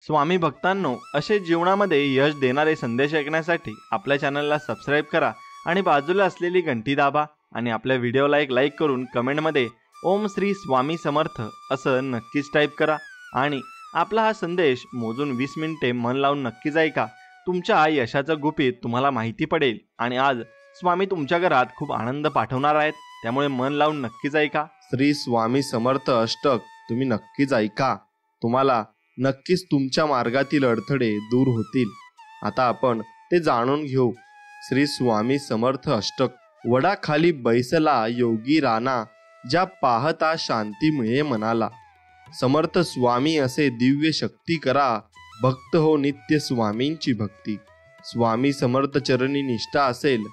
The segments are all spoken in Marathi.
स्वामी भक्तांनो, असे जीवनामध्ये यश देणारे संदेश ऐकण्यासाठी आपल्या चॅनलला सबस्क्राईब करा आणि बाजूला असलेली घंटी दाबा आणि आपल्या व्हिडिओला एक लाईक करून कमेंटमध्ये ओम श्री स्वामी समर्थ असं नक्कीच टाईप करा। आणि आपला हा संदेश मोजून 20 मिनिटे मन लावून नक्कीच ऐका। तुमच्या यशाचं गुपित तुम्हाला माहिती पडेल आणि आज स्वामी तुमच्या घरात खूप आनंद पाठवणार आहेत, त्यामुळे मन लावून नक्कीच ऐका। श्री स्वामी समर्थ अष्टक तुम्ही नक्कीच ऐका, तुम्हाला नक्कीच तुमच्या मार्गातील अडथळे दूर होतील। आता आपण ते जाणून घेऊ। श्री स्वामी समर्थ अष्टक। वडाखाली बैसला योगी राणा, ज्या पाहता शांती मिळे मनाला। समर्थ स्वामी असे दिव्य शक्ती करा, भक्त हो नित्य स्वामींची भक्ती। स्वामी समर्थ चरणी निष्ठा असेल,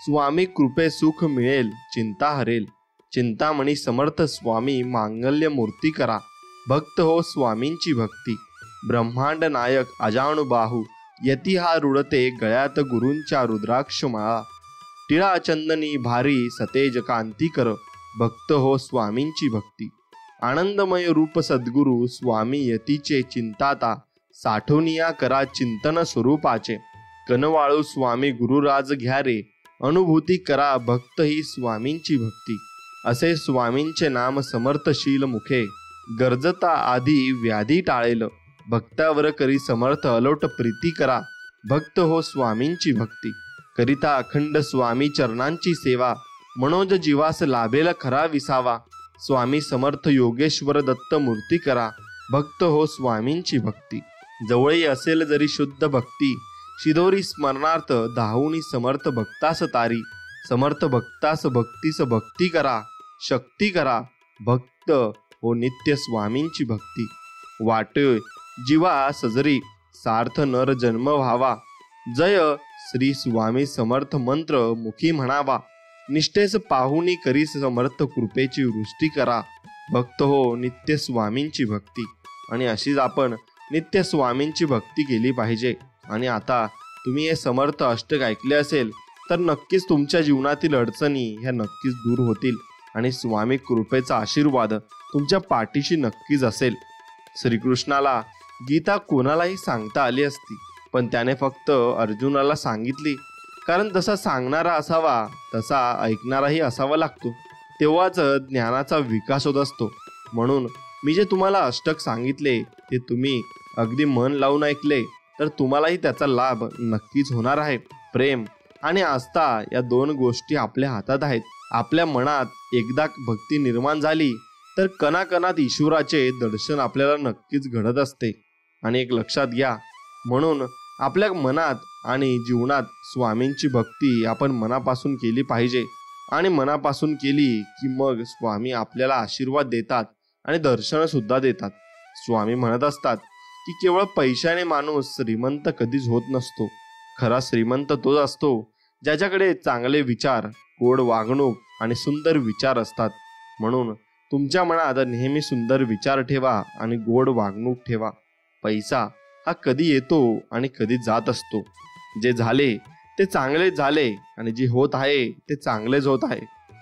स्वामी कृपे सुख मिळेल चिंता हरेल। चिंतामणी समर्थ स्वामी मांगल्य मूर्ती करा, भक्त हो स्वामींची भक्ती। ब्रह्मांड नायक अजाणुबाहू, यती हा रुळते गळ्यात गुरूंच्या रुद्राक्ष माळा। टिळा चंदनी भारी सतेज कांती कर, भक्त हो स्वामींची भक्ती। आनंदमय रूप सद्गुरु स्वामी यतीचे चिंताता, साठवनिया करा चिंतन स्वरूपाचे। कनवाळू स्वामी गुरुराज घ्या रे, अनुभूती करा भक्त ही स्वामींची भक्ती। असे स्वामींचे नाम समर्थशील मुखे, गरजता आधी व्याधी टाळेल। भक्तावर करी समर्थ अलोट प्रीती करा, भक्त हो स्वामींची भक्ती। करिता अखंड स्वामी चरणांची सेवा, मनोज जीवास लाभेल खरा विसावा। स्वामी समर्थ योगेश्वर दत्त मूर्ती करा, भक्त हो स्वामींची भक्ती। जवळी असेल जरी शुद्ध भक्ती, शिदोरी स्मरणार्थ धावूनी समर्थ भक्तास तारी। समर्थ भक्तास भक्तीस भक्ती करा, शक्ती करा, भक्त हो नित्य स्वामींची भक्ती। वाटे जीवा सजरी, सार्थ नर जन्म व्हावा। जय श्री स्वामी समर्थ मंत्र मुखी म्हणावा। निष्ठेस पाहुनी करी समर्थ कृपेची वृष्टी करा, भक्त हो नित्य स्वामींची भक्ती। आणि अशीच आपण नित्य स्वामींची भक्ती केली पाहिजे। आणि आता तुम्ही हे समर्थ अष्टक ऐकले असेल तर नक्कीच तुमच्या जीवनातील अडचणी ह्या नक्कीच दूर होतील आणि स्वामी कृपेचा आशीर्वाद तुमच्या पाठीशी नक्कीच असेल। श्रीकृष्णाला गीता कोणालाही सांगता आली असती, पण त्याने फक्त अर्जुनाला सांगितली, कारण जसा सांगणारा असावा तसा ऐकणाराही असावा लागतो, तेव्हाच ज्ञानाचा विकास होत असतो। म्हणून मी जे तुम्हाला अष्टक सांगितले ते तुम्ही अगदी मन लावून ऐकले तर तुम्हालाही त्याचा लाभ नक्कीच होणार आहे। प्रेम आणि आस्था या दोन गोष्टी आपल्या हातात आहेत। आपल्या मनात एकदा भक्ती निर्माण झाली तर कणाकणात ईश्वराचे दर्शन आपल्याला नक्कीच घडत असते। आणि एक लक्षात घ्या, म्हणून आपल्या मनात आणि जीवनात स्वामींची भक्ती आपण मनापासून केली पाहिजे। आणि मनापासून केली की मग स्वामी आपल्याला आशीर्वाद देतात आणि दर्शन सुद्धा देतात। स्वामी म्हणत असतात की केवळ पैशाने माणूस श्रीमंत कधीच होत नसतो, खरा श्रीमंत तोच असतो ज्याच्याकडे चांगले विचार, गोड वागणूक आणि सुंदर विचार असतात। म्हणून तुमच्या मनात नेहमी सुंदर विचार ठेवा आणि गोड वागणूक ठेवा। पैसा हा कधी येतो आणि कधी जात असतो। जे झाले ते चांगलेच झाले आणि जे होत आहे ते चांगलेच होत आहे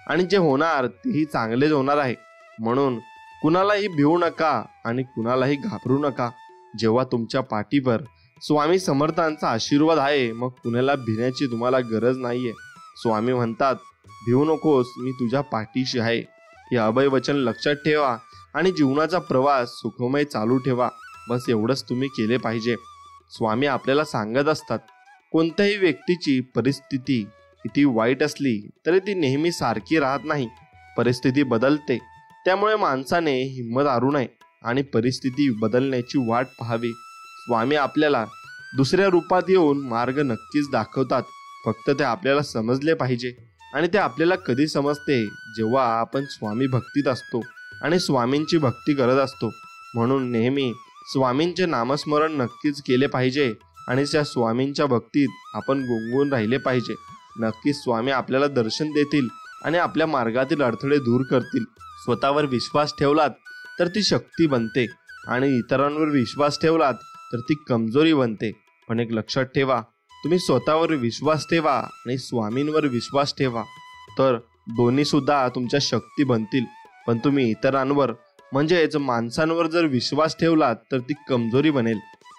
आणि जे होणार तेही चांगलेच होणार आहे। म्हणून कुणालाही भिवू नका आणि कुणालाही घाबरू नका। जेव्हा तुमच्या पाठीवर स्वामी समर्थांचा आशीर्वाद आहे मग कुणाला भिण्याची तुम्हाला गरज नाहीये। स्वामी म्हणतात, भिवू नकोस, मी तुझ्या पाठीशी आहे। हे अभय वचन लक्षात ठेवा आणि जीवनाचा प्रवास सुखमय चालू ठेवा। बस एवढंच तुम्ही केले पाहिजे। स्वामी आपल्याला सांगत असतात, कोणत्याही व्यक्तीची परिस्थिती किती वाईट असली तरी ती नेहमी सारखी राहत नाही, परिस्थिती बदलते। त्यामुळे माणसाने हिंमत हारू नये आणि परिस्थिती बदलण्याची वाट पाहावी। स्वामी आपल्याला दुसऱ्या रूपात येऊन मार्ग नक्कीच दाखवतात, फक्त ते आपल्याला समजले पाहिजे। आणि ते आपल्याला कधी समजते, जेव्हा आपण स्वामी भक्तीत असतो आणि स्वामींची भक्ती करत असतो। म्हणून नेहमी स्वामींचे नामस्मरण नक्कीच केले पाहिजे आणि त्या स्वामींच्या भक्तीत आपण गुंगून राहिले पाहिजे। नक्कीच स्वामी आपल्याला दर्शन देतील आणि आपल्या मार्गातील अडथळे दूर करतील। स्वतःवर विश्वास ठेवलात तर ती शक्ती बनते आणि इतरांवर विश्वास ठेवलात तर ती कमजोरी बनते। पण एक लक्षात ठेवा, तुम्ही स्वतःवर विश्वास ठेवा आणि स्वामींवर विश्वास ठेवा, तर दोन्ही सुद्धा तुमच्या शक्ती बनतील। पण तुम्ही इतरांवर म्हणजेच माणसांवर जर विश्वास ठेवलात तर ती कमजोरी बनेल।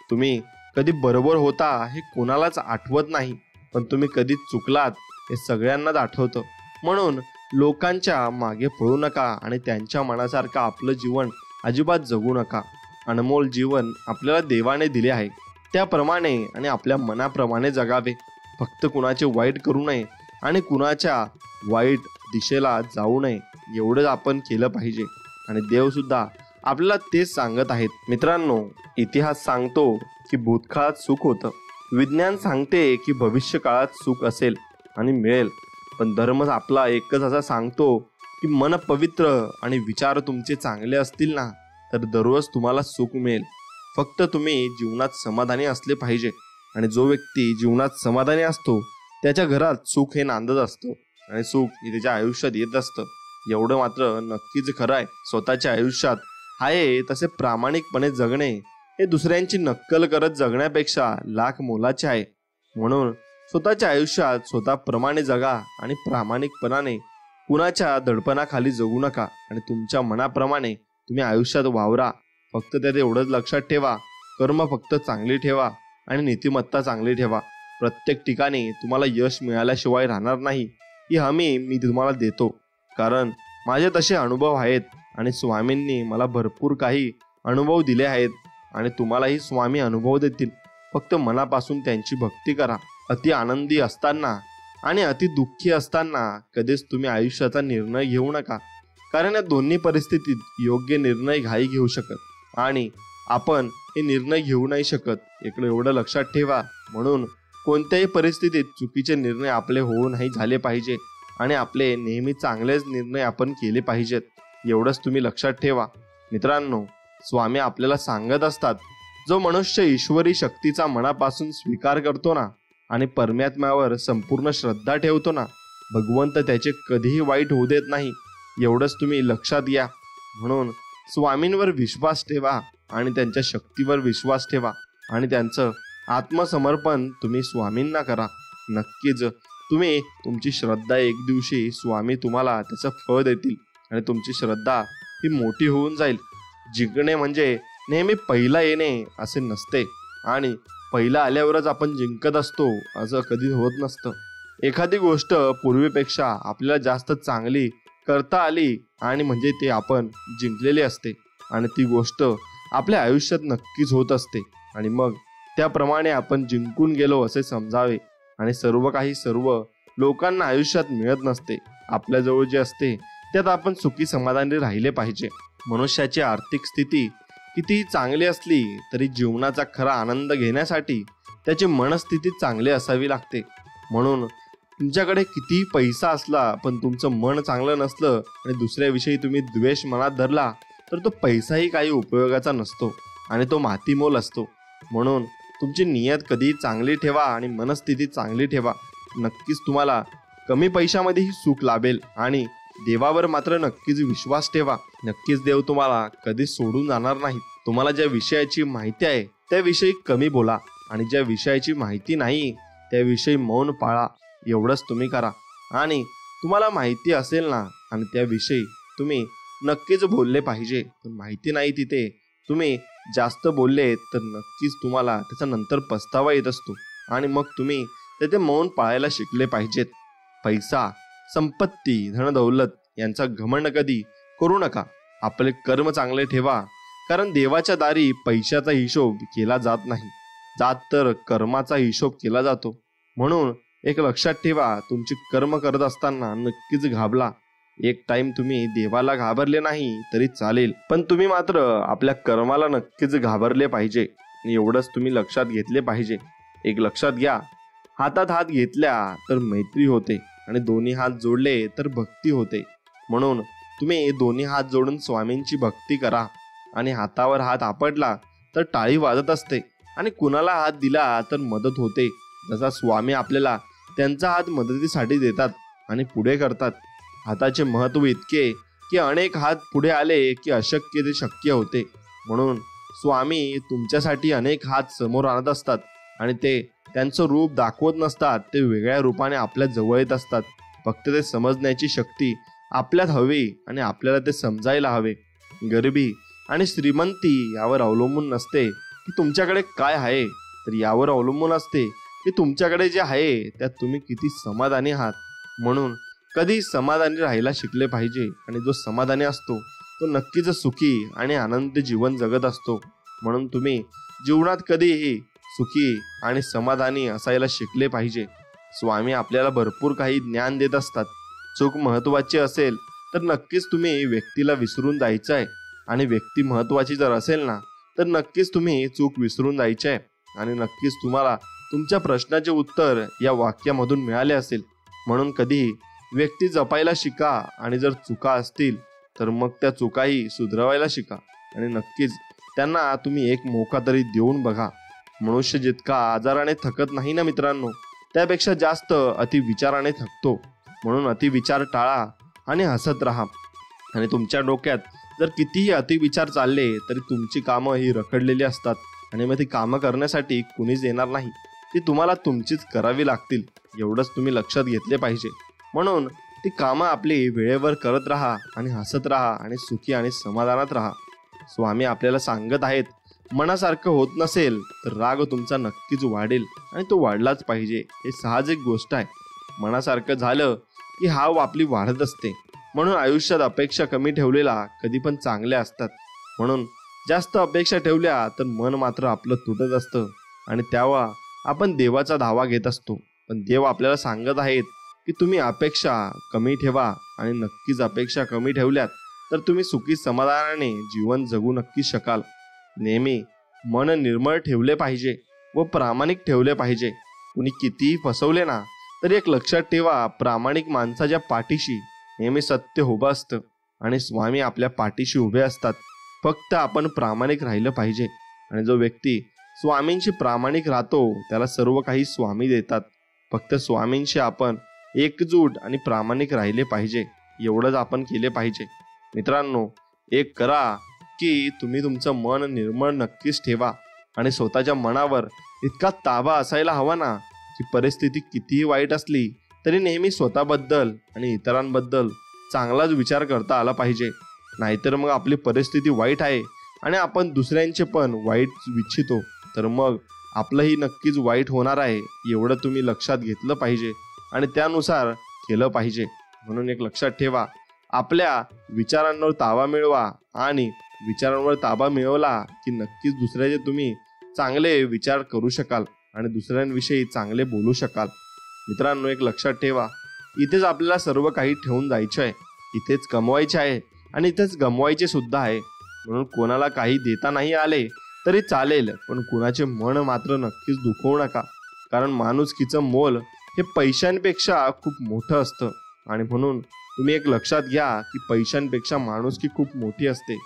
तुम्ही कधी बरोबर होता हे कोणालाच आठवत नाही, पण तुम्ही कधी चुकलात हे सगळ्यांनाच आठवतं. म्हणून लोकांच्या मागे पळू नका आणि त्यांच्या मनासारखं आपलं जीवन अजिबात जगू नका. अनमोल जीवन आपल्याला देवाने दिले आहे, त्याप्रमाणे आणि आपल्या मनाप्रमाणे जगावे. फक्त कुणाचे वाईट करू नये आणि कुणाच्या वाईट दिशेला जाऊ नये, एवढंच आपण केलं पाहिजे. आणि देवसुद्धा आपल्याला तेच सांगत आहेत. मित्रांनो, इतिहास सांगतो की भूतकाळात सुख होतं, विज्ञान सांगते की भविष्य काळात सुख असेल आणि मिळेल, पण धर्म आपला एकच असा सांगतो की मन पवित्र आणि विचार तुमचे चांगले असतील ना, तर दररोज तुम्हाला सुख मिळेल. फक्त तुम्ही जीवनात समाधानी असले पाहिजे. आणि जो व्यक्ती जीवनात समाधानी असतो त्याच्या घरात सुख हे नांदत असतं आणि सुख हे त्याच्या आयुष्यात येत असतं. एवढं मात्र नक्कीच खरं आहे, स्वतःच्या आयुष्यात आहे तसे प्रामाणिकपणे जगणे हे दुसऱ्यांची नक्कल करत जगण्यापेक्षा लाख मोलाचे आहे. म्हणून स्वतःच्या आयुष्यात स्वतःप्रमाणे जगा आणि प्रामाणिकपणाने कुणाच्या दडपणाखाली जगू नका. आणि तुमच्या मनाप्रमाणे तुम्ही आयुष्यात वावरा. फक्त त्यात एवढंच लक्षात ठेवा, कर्म फक्त चांगली ठेवा आणि नीतिमत्ता चांगली ठेवा. प्रत्येक ठिकाणी तुम्हाला यश मिळाल्याशिवाय राहणार नाही ही हमी मी तुम्हाला देतो, कारण माझे तसे अनुभव आहेत आणि स्वामींनी मला भरपूर काही अनुभव दिले आहेत आणि तुम्हालाही स्वामी अनुभव देतील. फक्त मनापासून त्यांची भक्ती करा. अति आनंदी असताना आणि अति दुःखी असताना कधीच तुम्ही आयुष्याचा निर्णय घेऊ नका, कारण या दोन्ही परिस्थितीत योग्य निर्णय घाई घेऊ शकत आणि आपण हे निर्णय घेऊ नाही शकत. इकडे एवढं लक्षात ठेवा. म्हणून कोणत्याही परिस्थितीत चुकीचे निर्णय आपले होऊ नाही झाले पाहिजे आणि आपले नेहमी चांगलेच निर्णय आपण केले पाहिजेत. एवढंच तुम्ही लक्षात ठेवा. मित्रांनो, स्वामी आपल्याला सांगत असतात, जो मनुष्य ईश्वरी शक्तीचा मनापासून स्वीकार करतो ना आणि परमात्म्यावर संपूर्ण श्रद्धा ठेवतो ना, भगवंत त्याचे कधीही वाईट होऊ देत नाही. एवढंच तुम्ही लक्षात घ्या. म्हणून स्वामींवर विश्वास ठेवा आणि त्यांच्या शक्तीवर विश्वास ठेवा आणि त्यांचं आत्मसमर्पण तुम्ही स्वामींना करा. नक्कीच तुम्ही तुमची श्रद्धा एक दिवशी स्वामी तुम्हाला त्याचं फळ देतील आणि तुमची श्रद्धा ही मोठी होऊन जाईल. जिंकणे म्हणजे नेहमी पहिला येणे असे नसते आणि पहिला आल्यावरच आपण जिंकत असतो असं कधी होत नसतं. एखादी गोष्ट पूर्वीपेक्षा आपल्याला जास्त चांगली करता आली आणि म्हणजे ते आपण जिंकलेले असते आणि ती गोष्ट आपल्या आयुष्यात नक्कीच होत असते आणि मग त्याप्रमाणे आपण जिंकून गेलो असे समजावे. आणि सर्व लोकांना आयुष्यात मिळत नसते. आपल्याजवळ जे असते त्यात आपण सुखी समाधानी राहिले पाहिजे. मनुष्याची आर्थिक स्थिती कितीही चांगली असली तरी जीवनाचा खरा आनंद घेण्यासाठी त्याची मनस्थिती चांगली असावी लागते. म्हणून तुमच्याकडे कितीही पैसा असला पण तुमचं मन चांगलं नसलं आणि दुसऱ्याविषयी तुम्ही द्वेष मनात धरला तर तो पैसाही काही उपयोगाचा नसतो आणि तो मातीमोल असतो. म्हणून तुमची नियत कधी चांगली ठेवा आणि मनस्थिती चांगली ठेवा. नक्कीच तुम्हाला कमी पैशामध्येही सुख लाभेल आणि देवावर मात्र नक्कीच विश्वास ठेवा. नक्कीच देव तुम्हाला कधीच सोडून जाणार नाही. तुम्हाला ज्या विषयाची माहिती आहे त्याविषयी कमी बोला आणि ज्या विषयाची माहिती नाही त्याविषयी मौन पाळा. एवढंच तुम्ही करा. आणि तुम्हाला माहिती असेल ना आणि त्याविषयी तुम्ही नक्कीच बोलले पाहिजे. पण माहिती नाही तिथे तुम्ही जास्त बोलले तर नक्कीच तुम्हाला त्याचा नंतर पस्तावा येत असतो आणि मग तुम्ही तेथे मौन पाळायला शिकले पाहिजेत. पैसा, संपत्ती, धनदौलत यांचा घमंड कधी करू नका. आपले कर्म चांगले ठेवा, कारण देवाच्या दारी पैशाचा हिशोब केला जात नाही, जात तर कर्माचा हिशोब केला जातो. म्हणून एक लक्षात ठेवा, तुमची कर्म करत असताना नक्कीच घाबला. एक टाइम तुम्ही देवाला घाबरले नाही तरी चालेल, पण तुम्ही मात्र आपल्या कर्माला नक्कीच घाबरले पाहिजे. एवढंच तुम्ही लक्षात घेतले पाहिजे. एक लक्षात घ्या, हातात हात घेतल्या तर मैत्री होते आणि दोन्ही हात जोडले तर भक्ती होते. म्हणून तुम्ही दोन्ही हात जोडून स्वामींची भक्ती करा आणि हातावर हात आपटला तर टाळी वाजत असते आणि कुणाला हात दिला तर मदत होते. जसा स्वामी आपल्याला त्यांचा हात मदतीसाठी देतात आणि पुढे करतात. हाताचे महत्त्व इतके की अनेक हात पुढे आले की अशक्य ते शक्य होते. म्हणून स्वामी तुमच्यासाठी अनेक हात समोर आणत असतात आणि ते त्यांचं रूप दाखवत नसतात, ते वेगळ्या रूपाने आपल्या जवळ येत असतात. फक्त ते समजण्याची शक्ती आपल्यात हवी आणि आपल्याला ते समजायला हवे. गरिबी आणि श्रीमंती यावर अवलंबून नसते की तुमच्याकडे काय आहे, तर यावर अवलंबून असते की तुमच्याकडे जे आहे त्यात तुम्ही किती समाधानी आहात. म्हणून कधी समाधानी राहायला शिकले पाहिजे, आणि जो समाधानी असतो तो नक्कीच सुखी आणि आनंदी जीवन जगत असतो. म्हणून तुम्ही जीवनात कधीही सुखी आणि समाधानी असायला शिकले पाहिजे. स्वामी आपल्याला भरपूर काही ज्ञान देत असतात. चूक महत्वाची असेल तर नक्कीच तुम्ही व्यक्तीला विसरून जायचं आहे, आणि व्यक्ती महत्वाची जर असेल ना, तर नक्कीच तुम्ही चूक विसरून जायचे आहे. आणि नक्कीच तुम्हाला तुमच्या प्रश्नाचे उत्तर या वाक्यामधून मिळाले असेल. म्हणून कधीही व्यक्ती जपायला शिका, आणि जर चुका असतील तर मग त्या चुकाही सुधरवायला शिका, आणि नक्कीच त्यांना तुम्ही एक मौका तरी देऊन बघा. मनुष्य जितका आजाराने थकत नाही ना मित्रांनो, त्यापेक्षा जास्त अतिविचाराने थकतो. म्हणून अतिविचार टाळा आणि हसत राहा. आणि तुमच्या डोक्यात जर कितीही अतिविचार चालले तरी तुमची कामं ही रखडलेली असतात, आणि मग ती कामं करण्यासाठी कुणीच येणार नाही. ती तुम्हाला तुमचीच करावी लागतील, एवढंच तुम्ही लक्षात घेतले पाहिजे. म्हणून ती कामं आपली वेळेवर करत राहा, आणि हसत राहा, आणि सुखी आणि समाधानात राहा. स्वामी आपल्याला सांगत आहेत, मनासारखं होत नसेल तर राग तुमचा नक्कीच वाढेल, आणि तो वाढलाच पाहिजे. हे साहजिक गोष्ट आहे. मनासारखं झालं की हाव आपली वाढत असते. म्हणून आयुष्यात अपेक्षा कमी ठेवलेला कधी पण चांगल्या असतात. म्हणून जास्त अपेक्षा ठेवल्या तर मन मात्र आपलं तुटत असतं, आणि तेव्हा आपण देवाचा धावा घेत असतो. पण देव आपल्याला सांगत आहेत की तुम्ही अपेक्षा कमी ठेवा, आणि नक्कीच अपेक्षा कमी ठेवल्यात तर तुम्ही सुखी समाधानाने जीवन जगू नक्की शकाल. नेहमी मन निर्मळ ठेवले पाहिजे व प्रामाणिक ठेवले पाहिजे. कुणी कितीही फसवले ना, तर एक लक्षात ठेवा, प्रामाणिक माणसाच्या पाठीशी नेहमी सत्य उभं असतं, आणि स्वामी आपल्या पाठीशी उभे असतात. फक्त आपण प्रामाणिक राहिलं पाहिजे. आणि जो व्यक्ती स्वामींशी प्रामाणिक राहतो त्याला सर्व काही स्वामी देतात. फक्त स्वामींशी आपण एकजूट आणि प्रामाणिक राहिले पाहिजे, एवढंच आपण केले पाहिजे. मित्रांनो, एक करा की तुम्ही तुमचं मन निर्मळ नक्कीच ठेवा, आणि स्वतःच्या मनावर इतका ताबा असायला हवा ना, की परिस्थिती कितीही वाईट असली तरी नेहमी स्वतःबद्दल आणि इतरांबद्दल चांगलाच विचार करता आला पाहिजे. नाहीतर मग आपली परिस्थिती वाईट आहे आणि आपण दुसऱ्यांचे पण वाईट इच्छितो, तर मग आपलंही नक्कीच वाईट होणार आहे, एवढं तुम्ही लक्षात घेतलं पाहिजे आणि त्यानुसार केलं पाहिजे. म्हणून एक लक्षात ठेवा, आपल्या विचारांवर ताबा मिळवा, आणि विचारांवर ताबा मिळवला की नक्कीच दुसऱ्याचे तुम्ही चांगले विचार करू शकाल आणि दुसऱ्यांविषयी चांगले बोलू शकाल. मित्रांनो, एक लक्षात ठेवा, इथेच आपल्याला सर्व काही ठेवून जायचे आहे, इथेच कमवायचे आहे आणि इथेच गमवायचे सुद्धा आहे. म्हणून कोणाला काही देता नाही आले तरी चालेल, पण कोणाचे मन मात्र नक्कीच दुखवू नका, कारण माणुसकीचं मोल हे पैशांपेक्षा खूप मोठं असतं. आणि म्हणून तुम्ही एक लक्षात घ्या की पैशांपेक्षा माणुसकी खूप मोठी असते.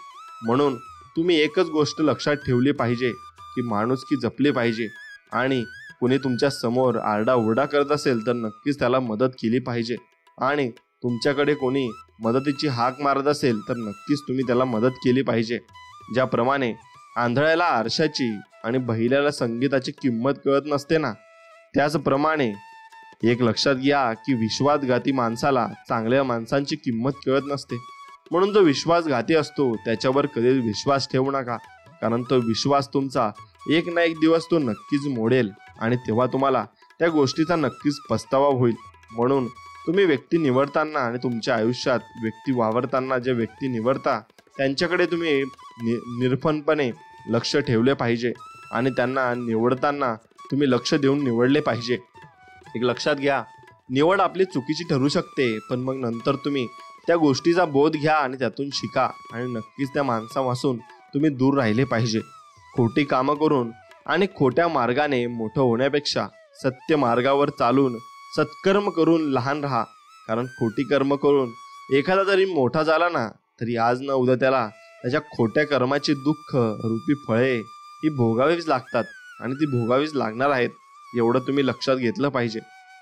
म्हणून तुम्ही एकच गोष्ट लक्षात ठेवली पाहिजे की माणुसकी जपली पाहिजे, आणि कुणी तुमच्या समोर आरडाओरडा करत असेल तर नक्कीच त्याला मदत केली पाहिजे, आणि तुमच्याकडे कोणी मदतीची हाक मारत असेल तर नक्कीच तुम्ही त्याला मदत केली पाहिजे. ज्याप्रमाणे आंधळ्याला आरशाची आणि बहिऱ्याला संगीताची किंमत कळत नसते ना, त्याचप्रमाणे एक लक्षात घ्या की विश्वासघाती माणसाला चांगल्या माणसांची किंमत कळत नसते. म्हणून जो विश्वासघाती असतो त्याच्यावर कधी विश्वास ठेवू नका, कारण तो विश्वास तुमचा एक ना एक दिवस तो नक्कीच मोडेल, आणि तेव्हा तुम्हाला त्या गोष्टीचा नक्कीच पस्तावा होईल. म्हणून तुम्ही व्यक्ती निवडताना आणि तुमच्या आयुष्यात व्यक्ती वावरताना जे व्यक्ती निवडता त्यांच्याकडे तुम्ही निर्भयपणे लक्ष ठेवले पाहिजे, आणि त्यांना निवडताना तुम्ही लक्ष देऊन निवडले पाहिजे. एक लक्षात घ्या, निवड आपली चुकीची ठरू शकते, पण मग नंतर तुम्ही त्या गोष्टीचा बोध घ्या आणि त्यातून शिका, आणि नक्कीच त्या माणसापासून तुम्ही दूर राहिले पाहिजे. खोटी कामं करून आणि खोट्या मार्गाने मोठं होण्यापेक्षा सत्य मार्गावर चालून सत्कर्म करून लहान राहा. कारण खोटी कर्म करून एखादा जरी मोठा झाला ना, तरी आज न उद्या त्याला त्याच्या खोट्या कर्माची दुःख रूपी फळे ही भोगावीच लागतात, आणि ती भोगावीच लागणार आहेत, एवढं तुम्ही लक्षात घेतलं पाहिजे.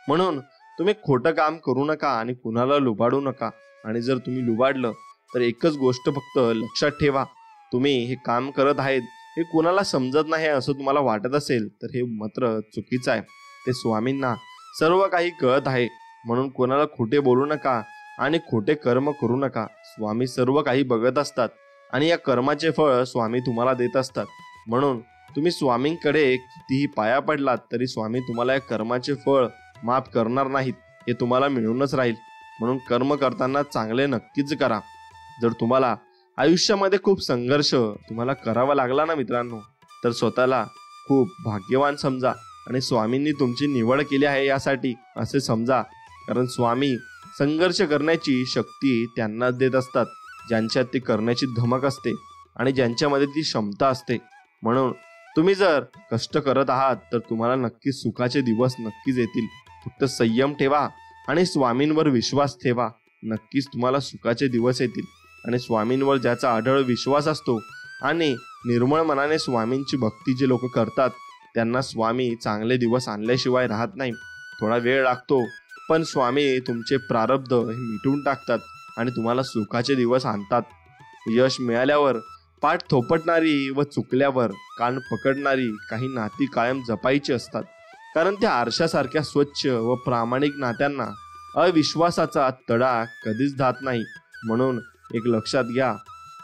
म्हणून तुम्ही खोटं काम करू नका आणि कुणाला लुबाडू नका. आणि जर तुम्ही लुबाडलं तर एकच गोष्ट फक्त लक्षात ठेवा, तुम्ही हे काम करत आहेत हे कुणाला समजत नाही असं तुम्हाला वाटत असेल तर हे मात्र चुकीचं आहे. ते स्वामींना सर्व काही कळत आहे. म्हणून कोणाला खोटे बोलू नका आणि खोटे कर्म करू नका. स्वामी सर्व काही बघत असतात, आणि या कर्माचे फळ स्वामी तुम्हाला देत असतात. म्हणून तुम्ही स्वामींकडे कितीही पाया पडलात तरी स्वामी तुम्हाला या कर्माचे फळ माफ करणार नाहीत, हे तुम्हाला मिळूनच राहील. म्हणून कर्म करताना चांगले नक्कीच करा. जर तुम्हाला आयुष्यामध्ये खूप संघर्ष तुम्हाला करावा लागला ना मित्रांनो, तर स्वतःला खूप भाग्यवान समजा आणि स्वामींनी तुमची निवड केली आहे यासाठी असे समजा. कारण स्वामी संघर्ष करण्याची शक्ती त्यांनाच देत असतात ज्यांच्यात ती करण्याची धमक असते आणि ज्यांच्यामध्ये ती क्षमता असते. म्हणून तुम्ही जर कष्ट करत आहात तर तुम्हाला नक्कीच सुखाचे दिवस नक्कीच येतील. फक्त संयम ठेवा आणि स्वामींवर विश्वास ठेवा. नक्कीच तुम्हाला सुखाचे दिवस येतील. आणि स्वामींवर ज्याचा अढळ विश्वास असतो आणि निर्मळ मनाने स्वामींची भक्ती जे लोक करतात त्यांना स्वामी चांगले दिवस आणल्याशिवाय राहत नाही. थोडा वेळ लागतो, पण स्वामी तुमचे प्रारब्ध हे मिटून टाकतात आणि तुम्हाला सुखाचे दिवस आणतात. यश मिळाल्यावर पाठ थोपटणारी व चुकल्यावर कान पकडणारी काही नाती कायम जपायची असतात. कारण त्या आरशासारख्या स्वच्छ व प्रामाणिक नात्यांना अविश्वासाचा तडा कधीच धात नाही. म्हणून एक लक्षात घ्या,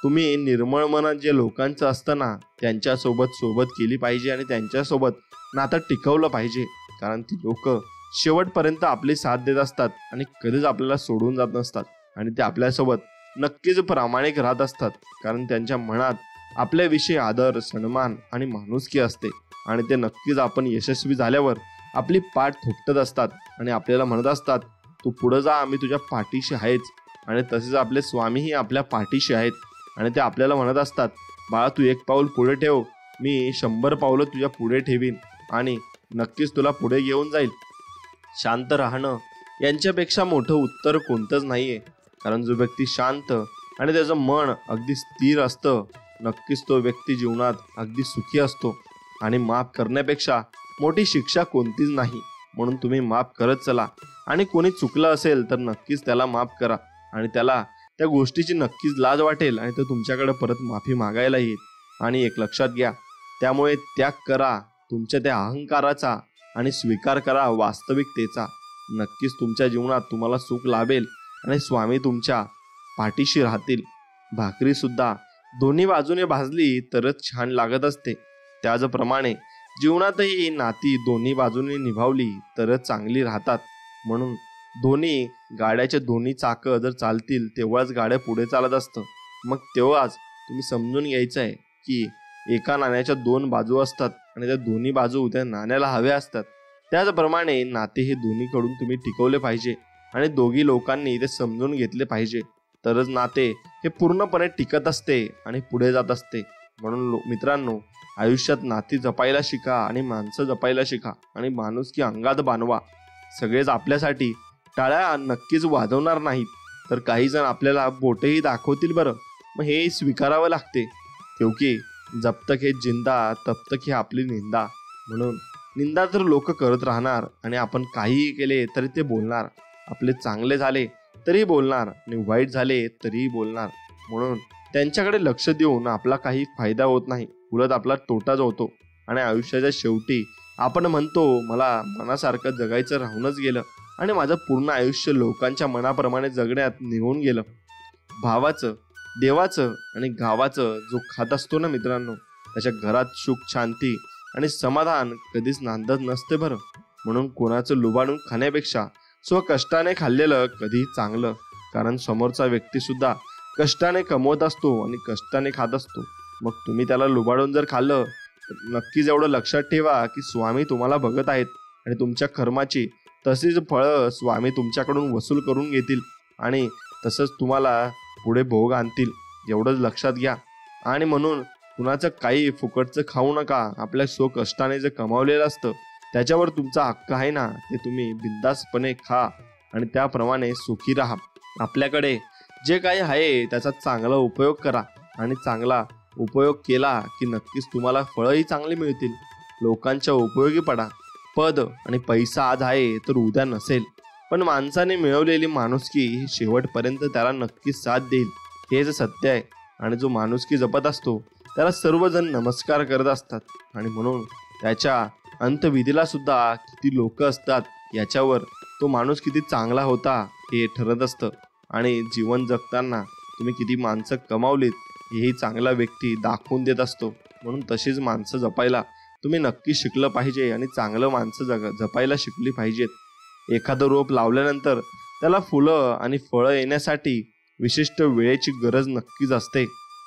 तुम्ही निर्मळ मन जे लोकांचं असतं ना त्यांच्यासोबत सोबत केली पाहिजे आणि त्यांच्यासोबत नातं टिकवलं पाहिजे. कारण ती लोक शेवटपर्यंत आपली साथ देत असतात आणि कधीच आपल्याला सोडून जात नसतात. आणि ते आपल्यासोबत नक्कीच प्रामाणिक राहत असतात. कारण त्यांच्या मनात आपल्याविषयी आदर, सन्मान आणि माणुसकी असते. आणि ते नक्कीच आपण यशस्वी झाल्यावर आपली पाठ थोपटत असतात आणि आपल्याला म्हणत असतात, तू पुढे जा, आम्ही तुझ्या पाठीशी आहेच. आणि तसेच आपले स्वामीही आपल्या पाठीशी आहेत आणि ते आपल्याला म्हणत असतात, बाळा तू एक पाऊल पुढे ठेव, मी 100 पावलं तुझ्या पुढे ठेवीन आणि नक्कीच तुला पुढे घेऊन जाईल. शांत राहणं यांच्यापेक्षा मोठं उत्तर कोणतंच नाहीये. कारण जो व्यक्ती शांत आणि त्याचं मन अगदी स्थिर असतं नक्कीच तो व्यक्ती जीवनात अगदी सुखी असतो. आणि माफ करण्यापेक्षा मोठी शिक्षा कोणतीच नाही. म्हणून तुम्ही माफ करत चला आणि कोणी चुकलं असेल तर नक्कीच त्याला माफ करा आणि त्याला त्या गोष्टीची नक्कीच लाज वाटेल आणि तो तुमच्याकडे परत माफी मागायला येईल. आणि एक लक्षात घ्या, त्यामुळे त्याग करा तुमच्या त्या अहंकाराचा आणि स्वीकार करा वास्तविकतेचा. नक्कीच तुमच्या जीवनात तुम्हाला सुख लाभेल आणि स्वामी तुमच्या पाठीशी राहतील. भाकरी सुद्धा दोन्ही बाजूने भाजली तरच छान लागत असते. त्याचप्रमाणे जीवनातही नाती दोन्ही बाजूने निभावली तरच चांगली राहतात. म्हणून दोन्ही गाड्याचे दोन्ही चाकं जर चालतील तेव्हाच गाड्या पुढे चालत असतं. मग तेव्हाच तुम्ही समजून घ्यायचं आहे की एका नाण्याच्या 2 बाजू असतात आणि त्या दोन्ही बाजू त्या नाण्याला हव्या असतात. त्याचप्रमाणे नाते हे दोन्हीकडून तुम्ही टिकवले पाहिजे आणि दोघी लोकांनी ते समजून घेतले पाहिजे. तरच नाते हे पूर्णपणे टिकत असते आणि पुढे जात असते. म्हणून मित्रांनो, आयुष्यात नाती जपायला शिका आणि माणसं जपायला शिका आणि माणुसकी अंगात बांधवा. सगळेच आपल्यासाठी टाळ्या नक्कीच वाजवणार नाहीत, तर काही जण आपल्याला बोटेही दाखवतील बरं. मग हे स्वीकारावं लागते. क्योंकि जब तक हे जिंदा तब तक हे आपली निंदा. म्हणून निंदा तर लोक करत राहणार आणि आपण काहीही केले तरी ते बोलणार. आपले चांगले झाले तरी बोलणार आणि वाईट झाले तरीही बोलणार. म्हणून त्यांच्याकडे लक्ष देऊन आपला काही फायदा होत नाही, उलट आपला तोटाच होतो. आणि आयुष्याच्या शेवटी आपण म्हणतो, मला मनासारखं जगायचं राहूनच गेलं आणि माझं पूर्ण आयुष्य लोकांच्या मनाप्रमाणे जगण्यात निघून गेलं. भावाचं, देवाचं आणि गावाचं जो खात असतो ना मित्रांनो, त्याच्या घरात सुख, शांती आणि समाधान कधीच नांदत नसते बरं. म्हणून कोणाचं लुबाडून खाण्यापेक्षा स्वकष्टाने खाल्लेलं कधी चांगलं. कारण समोरचा व्यक्ती सुद्धा कष्टाने कमवत असतो आणि कष्टाने खात असतो. मग तुम्ही त्याला लुबाडून जर खाल्लं तर नक्कीच एवढं लक्षात ठेवा की स्वामी तुम्हाला बघत आहेत आणि तुमच्या कर्माची तशीच फळं स्वामी तुमच्याकडून वसूल करून घेतील आणि तसंच तुम्हाला पुढे भोग आणतील. एवढंच लक्षात घ्या. आणि म्हणून कुणाचं काही फुकटचं खाऊ नका. आपल्या स्वकष्टाने जे कमावलेलं असतं त्याच्यावर तुमचा हक्क आहे ना, ते तुम्ही बिंदासपणे खा आणि त्याप्रमाणे सुखी राहा. आपल्याकडे जे काही आहे त्याचा चांगला उपयोग करा आणि चांगला उपयोग केला की नक्कीच तुम्हाला फळंही चांगली मिळतील. लोकांच्या उपयोगी पडा. पद आणि पैसा आज आहे तर उद्या नसेल, पण माणसाने मिळवलेली माणुसकी ही शेवटपर्यंत त्याला नक्कीच साथ देईल. हेच सत्य आहे. आणि जो माणुसकी जपत असतो त्याला सर्वजण नमस्कार करत असतात. आणि म्हणून त्याच्या अंतविधीला सुद्धा किती लोक असतात याच्यावर तो माणूस किती चांगला होता हे ठरत असतं. आणि जीवन जगताना तुम्ही किती माणसं कमावलीत हेही चांगला व्यक्ती दाखवून देत असतो. म्हणून तशीच माणसं जपायला तुम्ही नक्की शिकलं पाहिजे आणि चांगलं माणसं जपायला शिकली पाहिजेत। एखादं रोप लावल्यानंतर त्याला फुलं आणि फळं येण्यासाठी विशिष्ट वेळेची गरज नक्कीच असते,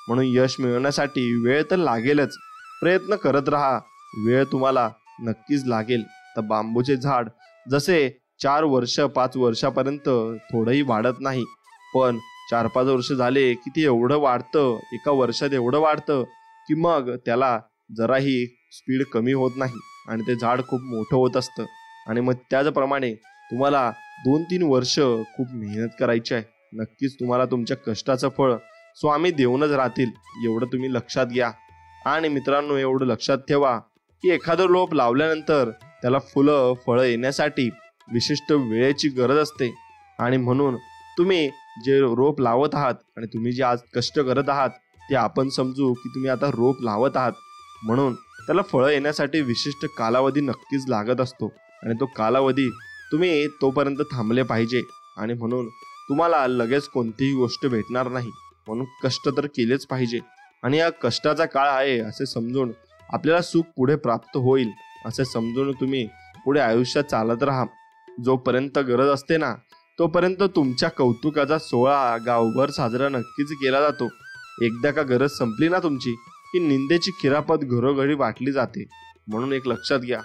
म्हणून यश मिळवण्यासाठी वेळ तर लागेलच। प्रयत्न करत राहा, वेळ तुम्हाला नक्कीच लागेल। तर बांबूचे झाड जसे 4 वर्ष 5 वर्षापर्यंत थोडंही वाढत नाही, पण 4-5 वर्ष झाले की ते एवढं वाढतं, एका वर्षात एवढं वाढतं की मग त्याला जराही स्पीड कमी होत नाही आणि ते झाड खूप मोठं होत असतं। आणि मग त्याचप्रमाणे तुम्हाला 2-3 वर्ष खूप मेहनत करायची आहे। नक्कीच तुम्हाला तुमच्या कष्टाचं फळ स्वामी देऊनच राहतील, एवढं तुम्ही लक्षात घ्या। आणि मित्रांनो, एवढं लक्षात ठेवा की एखादं रोप लावल्यानंतर त्याला फुलं फळं येण्यासाठी विशिष्ट वेळेची गरज असते। आणि म्हणून तुम्ही जे रोप लावत आहात आणि तुम्ही जे आज कष्ट करत आहात ते आपण समजू की तुम्ही आता रोप लावत आहात, म्हणून त्याला फळं येण्यासाठी विशिष्ट कालावधी नक्कीच लागत असतो आणि तो कालावधी तुम्ही तोपर्यंत थांबले पाहिजे। आणि म्हणून तुम्हाला लगेच कोणतीही गोष्ट भेटणार नाही, म्हणून कष्ट तर केलेच पाहिजे। आणि या कष्टाचा काळ आहे असे समजून आपल्याला सुख पुढे प्राप्त होईल असे समजून तुम्ही पुढे आयुष्यात चालत राहा। जोपर्यंत गरज असते ना तोपर्यंत तुमच्या कौतुकाचा सोहळा गावभर साजरा नक्कीच केला जातो। एकदा का गरज संपली ना तुमची की निंदेची खिरापत घरोघरी वाटली जाते। म्हणून एक लक्षात घ्या,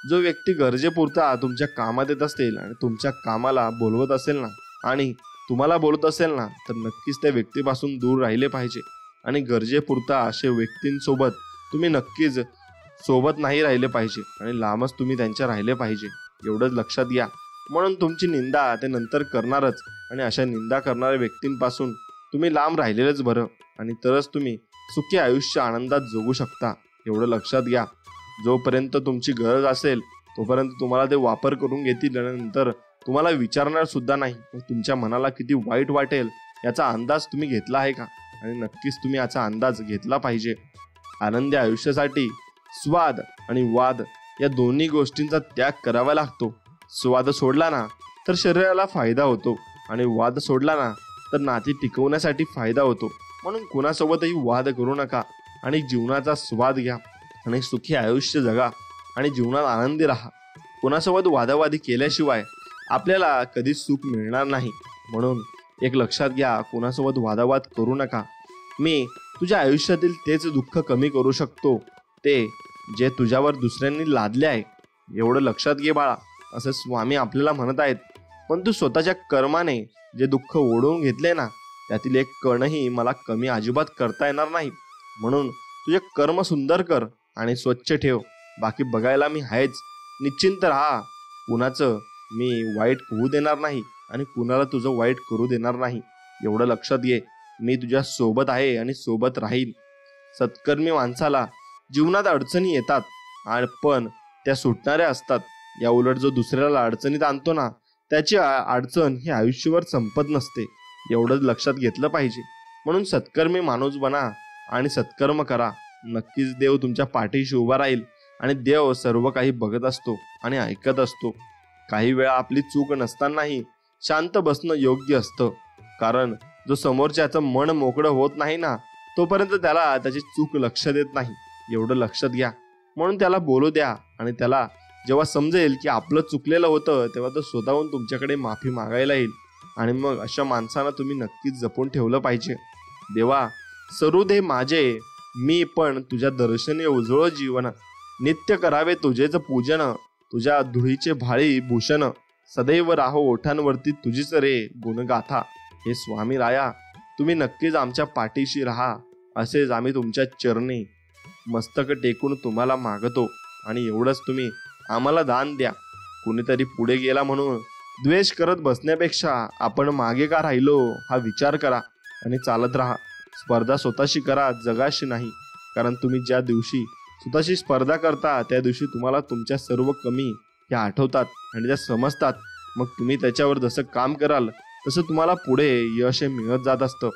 जो व्यक्ती गरजेपुरता तुमच्या कामात येत असेल आणि तुमच्या कामाला बोलवत असेल ना आणि तुम्हाला बोलत असेल ना तर नक्कीच त्या व्यक्तीपासून दूर राहिले पाहिजे। आणि गरजेपुरता असे व्यक्तींसोबत तुम्ही नक्कीच सोबत नाही राहिले पाहिजे आणि लांबच तुम्ही त्यांच्या राहिले पाहिजे, एवढंच लक्षात घ्या। म्हणून तुमची निंदा ते नंतर करणारच आणि अशा निंदा करणाऱ्या व्यक्तींपासून तुम्ही लांब राहिलेलंच बरं, आणि तरच तुम्ही सुखी आयुष्य आनंदात जगू शकता, एवढं लक्षात घ्या। जोपर्यंत तुमची गरज असेल तोपर्यंत तुम्हाला ते वापर करून घेतील आणि नंतर तुम्हाला विचारणार सुद्धा नाही। मग तुमच्या मनाला किती वाईट वाटेल याचा अंदाज तुम्ही घेतला आहे का? आणि नक्कीच तुम्ही याचा अंदाज घेतला पाहिजे। आनंदी आयुष्यासाठी स्वाद आणि वाद या दोन्ही गोष्टींचा त्याग करावा लागतो। स्वाद सोडला ना तर शरीराला फायदा होतो आणि वाद सोडला ना तर नाती टिकवण्यासाठी फायदा होतो। म्हणून कुणासोबतही वाद करू नका आणि जीवनाचा स्वाद घ्या आणि सुखी आयुष्य जगा आणि जीवनात आनंदी राहा। कुणासोबत वादावादी केल्याशिवाय आपल्याला कधीच सुख मिळणार नाही, म्हणून एक लक्षात घ्या, कुणासोबत वादावाद करू नका। मी तुझ्या आयुष्यातील तेच दुःख कमी करू शकतो ते जे तुझ्यावर दुसऱ्यांनी लादले आहे, एवढं लक्षात घे बाळा, असं स्वामी आपल्याला म्हणत आहेत। पण तू स्वतःच्या कर्माने जे दुःख ओढवून घेतले ना त्यातील एक कणही मला कमी अजिबात करता येणार नाही, म्हणून तुझे कर्म सुंदर कर आणि स्वच्छ ठेव, बाकी बघायला मी आहेच। निश्चिंत राहा, कुणाचं मी वाईट होऊ देणार नाही आणि कुणाला तुझं वाईट करू देणार नाही, एवढं लक्षात घे। मी तुझ्या सोबत आहे आणि सोबत राहील। सत्कर्मी माणसाला जीवनात अडचणी येतात पण त्या सुटणाऱ्या असतात। या उलट जो दुसऱ्याला अडचणीत आणतो ना त्याची अडचण ही आयुष्यभर संपत नसते, एवढंच लक्षात घेतलं पाहिजे। म्हणून सत्कर्मी माणूस बना आणि सत्कर्म करा, नक्कीच देव तुमच्या पाठीशी उभा राहील। आणि देव सर्व काही बघत असतो आणि ऐकत असतो। काही वेळा आपली चूक नसतानाही शांत बसणं योग्य असतं, कारण जो समोरच्याचं मन मोकळं होत नाही ना तोपर्यंत त्याला त्याची चूक लक्षात येत नाही, एवढं लक्षात घ्या। म्हणून त्याला बोलू द्या आणि त्याला जेव्हा समजेल की आपलं चुकलेलं होतं तेव्हा तो स्वतःहून तुमच्याकडे माफी मागायला येईल। आणि मग अशा माणसांना तुम्ही नक्कीच जपून ठेवलं पाहिजे। देवा, सरू दे माझे मी पण तुझ्या दर्शनी उजळ जीवन, नित्य करावे तुझेच पूजन, तुझ्या धुळीचे भाळी भूषण, सदैव राहो ओठांवरती तुझीच रे गुणगाथा। हे स्वामी राया, तुम्ही नक्कीच आमच्या पाठीशी राहा, असेच आम्ही तुमच्या चरणी मस्तक टेकून तुम्हाला मागतो। आणि एवढंच तुम्ही आम्हाला दान द्या। कुणीतरी पुढे गेला म्हणून द्वेष करत बसण्यापेक्षा आपण मागे का राहिलो हा विचार करा आणि चालत राहा। स्पर्धा स्वतःशी करा, जगाशी नाही, कारण तुम्ही ज्या दिवशी स्वतःशी स्पर्धा करता त्या दिवशी तुम्हाला तुमच्या सर्व कमी ह्या आठवतात आणि त्या समजतात। मग तुम्ही त्याच्यावर जसं काम कराल तसं तुम्हाला पुढे यश हे मिळत जात असतं।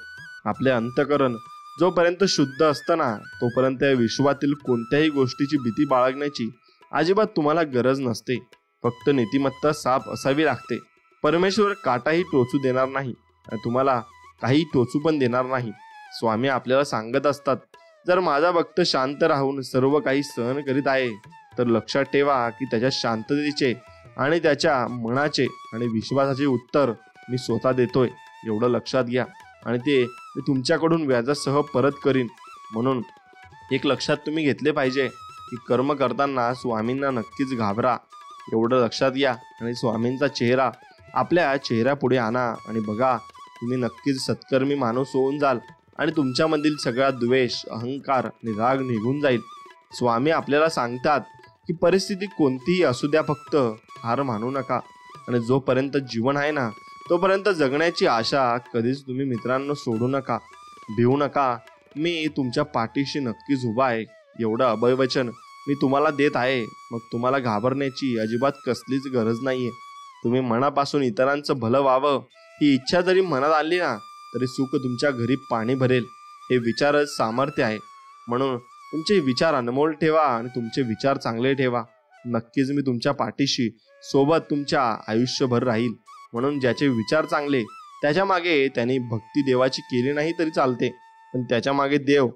आपले अंतःकरण जोपर्यंत शुद्ध असतं ना तोपर्यंत या विश्वातील कोणत्याही गोष्टीची भीती बाळगण्याची अजिबात तुम्हाला गरज नसते। फक्त नीतिमत्ता साफ असावी लागते। परमेश्वर काटाही टोचू देणार नाही आणि तुम्हाला काही टोचू पण देणार नाही। स्वामी आपल्याला सांगत असतात, जर माझा भक्त शांत राहून सर्व काही सहन करीत आहे तर लक्षात ठेवा की त्याच्या शांततेचे आणि त्याच्या मनाचे आणि विश्वासाचे उत्तर मी स्वतः देतोय, एवढं लक्षात घ्या. आणि ते मी तुमच्याकडून व्याजासह परत करीन. म्हणून एक लक्षात तुम्ही घेतले पाहिजे की कर्म करताना स्वामींना नक्कीच घाबरा, एवढं लक्षात घ्या. आणि स्वामींचा चेहरा आपल्या चेहऱ्यापुढे आणा आणि बघा, तुम्ही नक्कीच सत्कर्मी माणूस होऊन जाल आणि तुमच्यामधील सगळा द्वेष, अहंकार आणि राग निघून जाईल. स्वामी आपल्याला सांगतात की परिस्थिती कोणतीही असू द्या, फक्त हार मानू नका. आणि जोपर्यंत जीवन आहे ना तोपर्यंत जगण्याची आशा कधीच तुम्ही मित्रांनो सोडू नका, भिवू नका. मी तुमच्या पाठीशी नक्कीच उभा आहे, एवढं अभयवचन मी तुम्हाला देत आहे. मग तुम्हाला घाबरण्याची अजिबात कसलीच गरज नाहीये. तुम्ही मनापासून इतरांचं भलं व्हावं ही इच्छा जरी मनात आली ना तरी सुख तुमच्या घरी पाणी भरेल. हे विचारच सामर्थ्य आहे. म्हणून तुमचे विचार अनमोल ठेवा आणि तुमचे विचार चांगले ठेवा. नक्कीच मी तुमच्या पाठीशी सोबत तुमच्या आयुष्यभर राहील. म्हणून ज्याचे विचार चांगले त्याच्या मागे त्यांनी भक्ती देवाची केली नाही तरी चालते, पण त्याच्या मागे देव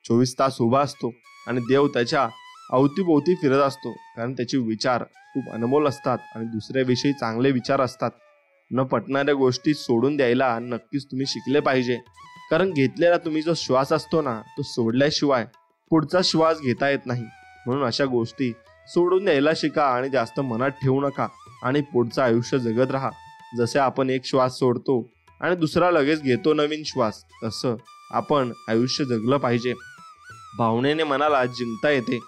24 तास उभा असतो आणि देव त्याच्या अवतीभोवती फिरत असतो. कारण त्याचे विचार खूप अनमोल असतात आणि दुसऱ्याविषयी चांगले विचार असतात. न पटणाऱ्या गोष्टी सोडून द्यायला नक्कीच तुम्ही शिकले पाहिजे. कारण घेतलेला तुम्ही जो श्वास असतो ना तो सोडल्याशिवाय पुढचा श्वास घेता येत नाही. म्हणून अशा गोष्टी सोडून द्यायला शिका आणि जास्त मनात ठेवू नका आणि पुढचं आयुष्य जगत राहा. जसे आपण एक श्वास सोडतो आणि दुसरा लगेच घेतो नवीन श्वास, तसं आपण आयुष्य जगलं पाहिजे. भावनेने मनाला जिंकता येते,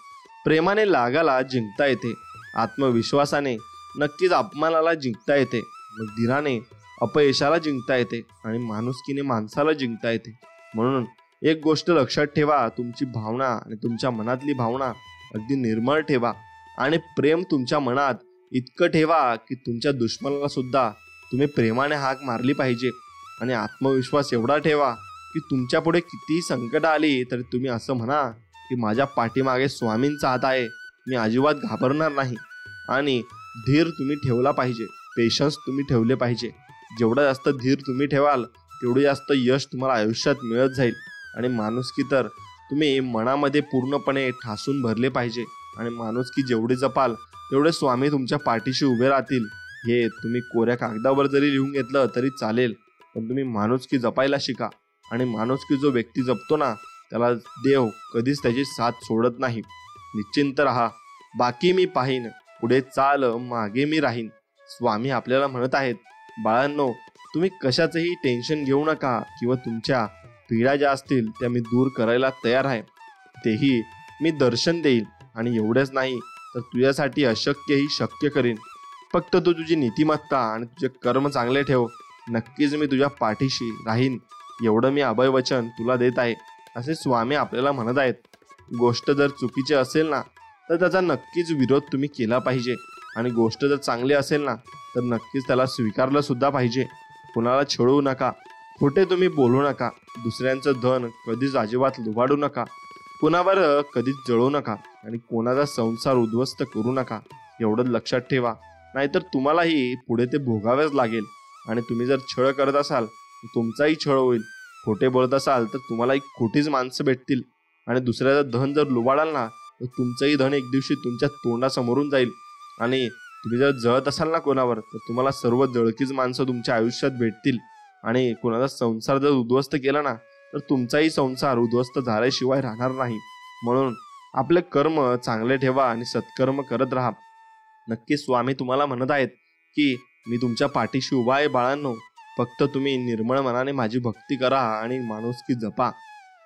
प्रेमाने लागाला जिंकता येते, आत्मविश्वासाने नक्कीच अपमानाला जिंकता येते, मग धीराने अपयशाला जिंकता येते आणि माणुसकीने माणसाला जिंकता येते. म्हणून एक गोष्ट लक्षात ठेवा, तुमची भावना आणि तुमच्या मनातली भावना अगदी निर्मळ ठेवा आणि प्रेम तुमच्या मनात इतकं ठेवा की तुमच्या दुश्मनाला सुद्धा तुम्ही प्रेमाने हाक मारली पाहिजे. आणि आत्मविश्वास एवढा ठेवा की तुमच्या पुढे कितीही संकट आली तरी तुम्ही असं म्हणा की माझ्या पाठीमागे स्वामींचा हात आहे, मी अजिबात घाबरणार नाही. आणि धीर तुम्ही ठेवला पाहिजे, पेशन्स तुम्ही ठेवले पाहिजे. जेवढा जास्त धीर तुम्ही ठेवाल तेवढे जास्त यश तुम्हाला आयुष्यात मिळत जाईल. आणि माणुसकी तर तुम्ही मनामध्ये पूर्णपणे ठासून भरले पाहिजे. आणि माणुसकी जेवढी जपाल तेवढे स्वामी तुमच्या पाठीशी उभे राहतील. हे तुम्ही कोऱ्या कागदावर जरी लिहून घेतलं तरी चालेल, पण तुम्ही माणुसकी जपायला शिका. आणि माणुसकी जो व्यक्ती जपतो ना त्याला देव कधीच त्याची साथ सोडत नाही. निश्चिंत राहा, बाकी मी पाहीन, पुढे चाल मागे मी राहीन. स्वामी आपल्याला म्हणत आहेत, बाळांनो तुम्ही कशाचंही टेन्शन घेऊ नका किंवा तुमच्या पीडा ज्या असतील त्या मी दूर करायला तयार आहे. तेही मी दर्शन देईल आणि एवढंच नाही तर तुझ्यासाठी अशक्यही शक्य करीन. फक्त तू तुझी नीतिमत्ता आणि तुझे कर्म चांगले ठेव, नक्कीच मी तुझ्या पाठीशी राहीन, एवढं मी अभयवचन तुला देत आहे, असे स्वामी आपल्याला म्हणत आहेत. गोष्ट जर चुकीची असेल ना तर त्याचा नक्कीच विरोध तुम्ही केला पाहिजे. आणि गोष्ट जर चांगली असेल ना तर नक्कीच त्याला स्वीकारलं सुद्धा पाहिजे. कुणाला छळू नका, खोटे तुम्ही बोलू नका, दुसऱ्यांचं धन कधीच अजिबात लुबाडू नका, कुणावर कधीच जळू नका आणि कोणाचा संसार उद्ध्वस्त करू नका, एवढंच लक्षात ठेवा. नाहीतर तुम्हालाही पुढे ते भोगावेच लागेल. आणि तुम्ही जर छळ करत असाल तर तुमचाही छळ होईल. खोटे बोलत असाल तर तुम्हालाही खोटीच माणसं भेटतील. आणि दुसऱ्याचं धन जर लुबाडाल ना तर तुमचंही धन एक दिवशी तुमच्या तोंडासमोरून जाईल. आणि तुम्ही जर जळत असाल ना कोणावर तर तुम्हाला सर्व जळकीच माणसं तुमच्या आयुष्यात भेटतील. आणि कोणाचा संसार जर उद्ध्वस्त केला ना तर तुमचाही संसार उद्ध्वस्त झाल्याशिवाय राहणार नाही. म्हणून आपले कर्म चांगले ठेवा आणि सत्कर्म करत राहा. नक्की स्वामी तुम्हाला म्हणत आहेत की मी तुमच्या पाठीशी उभा आहे बाळांनो, फक्त तुम्ही निर्मळ मनाने माझी भक्ती करा आणि माणुसकी जपा.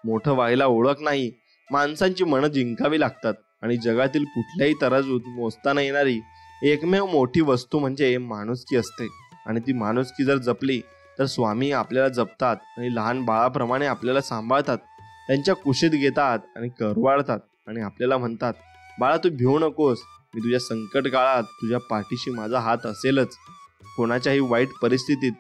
मोठं व्हायला ओळख नाही, माणसांची मनं जिंकावी लागतात. आणि जगातील कुठल्याही तराजूत मोजता न येणारी एकमेव मोठी वस्तू म्हणजे माणुसकी असते. आणि ती माणुसकी जर जपली तर स्वामी आपल्याला जपतात आणि लहान बाळाप्रमाणे आपल्याला सांभाळतात, त्यांच्या कुशीत घेतात आणि करवाळतात आणि आपल्याला म्हणतात, बाळा तू भिवू नकोस, मी तुझ्या संकट काळात तुझ्या पाठीशी माझा हात असेलच. कोणाच्याही वाईट परिस्थितीत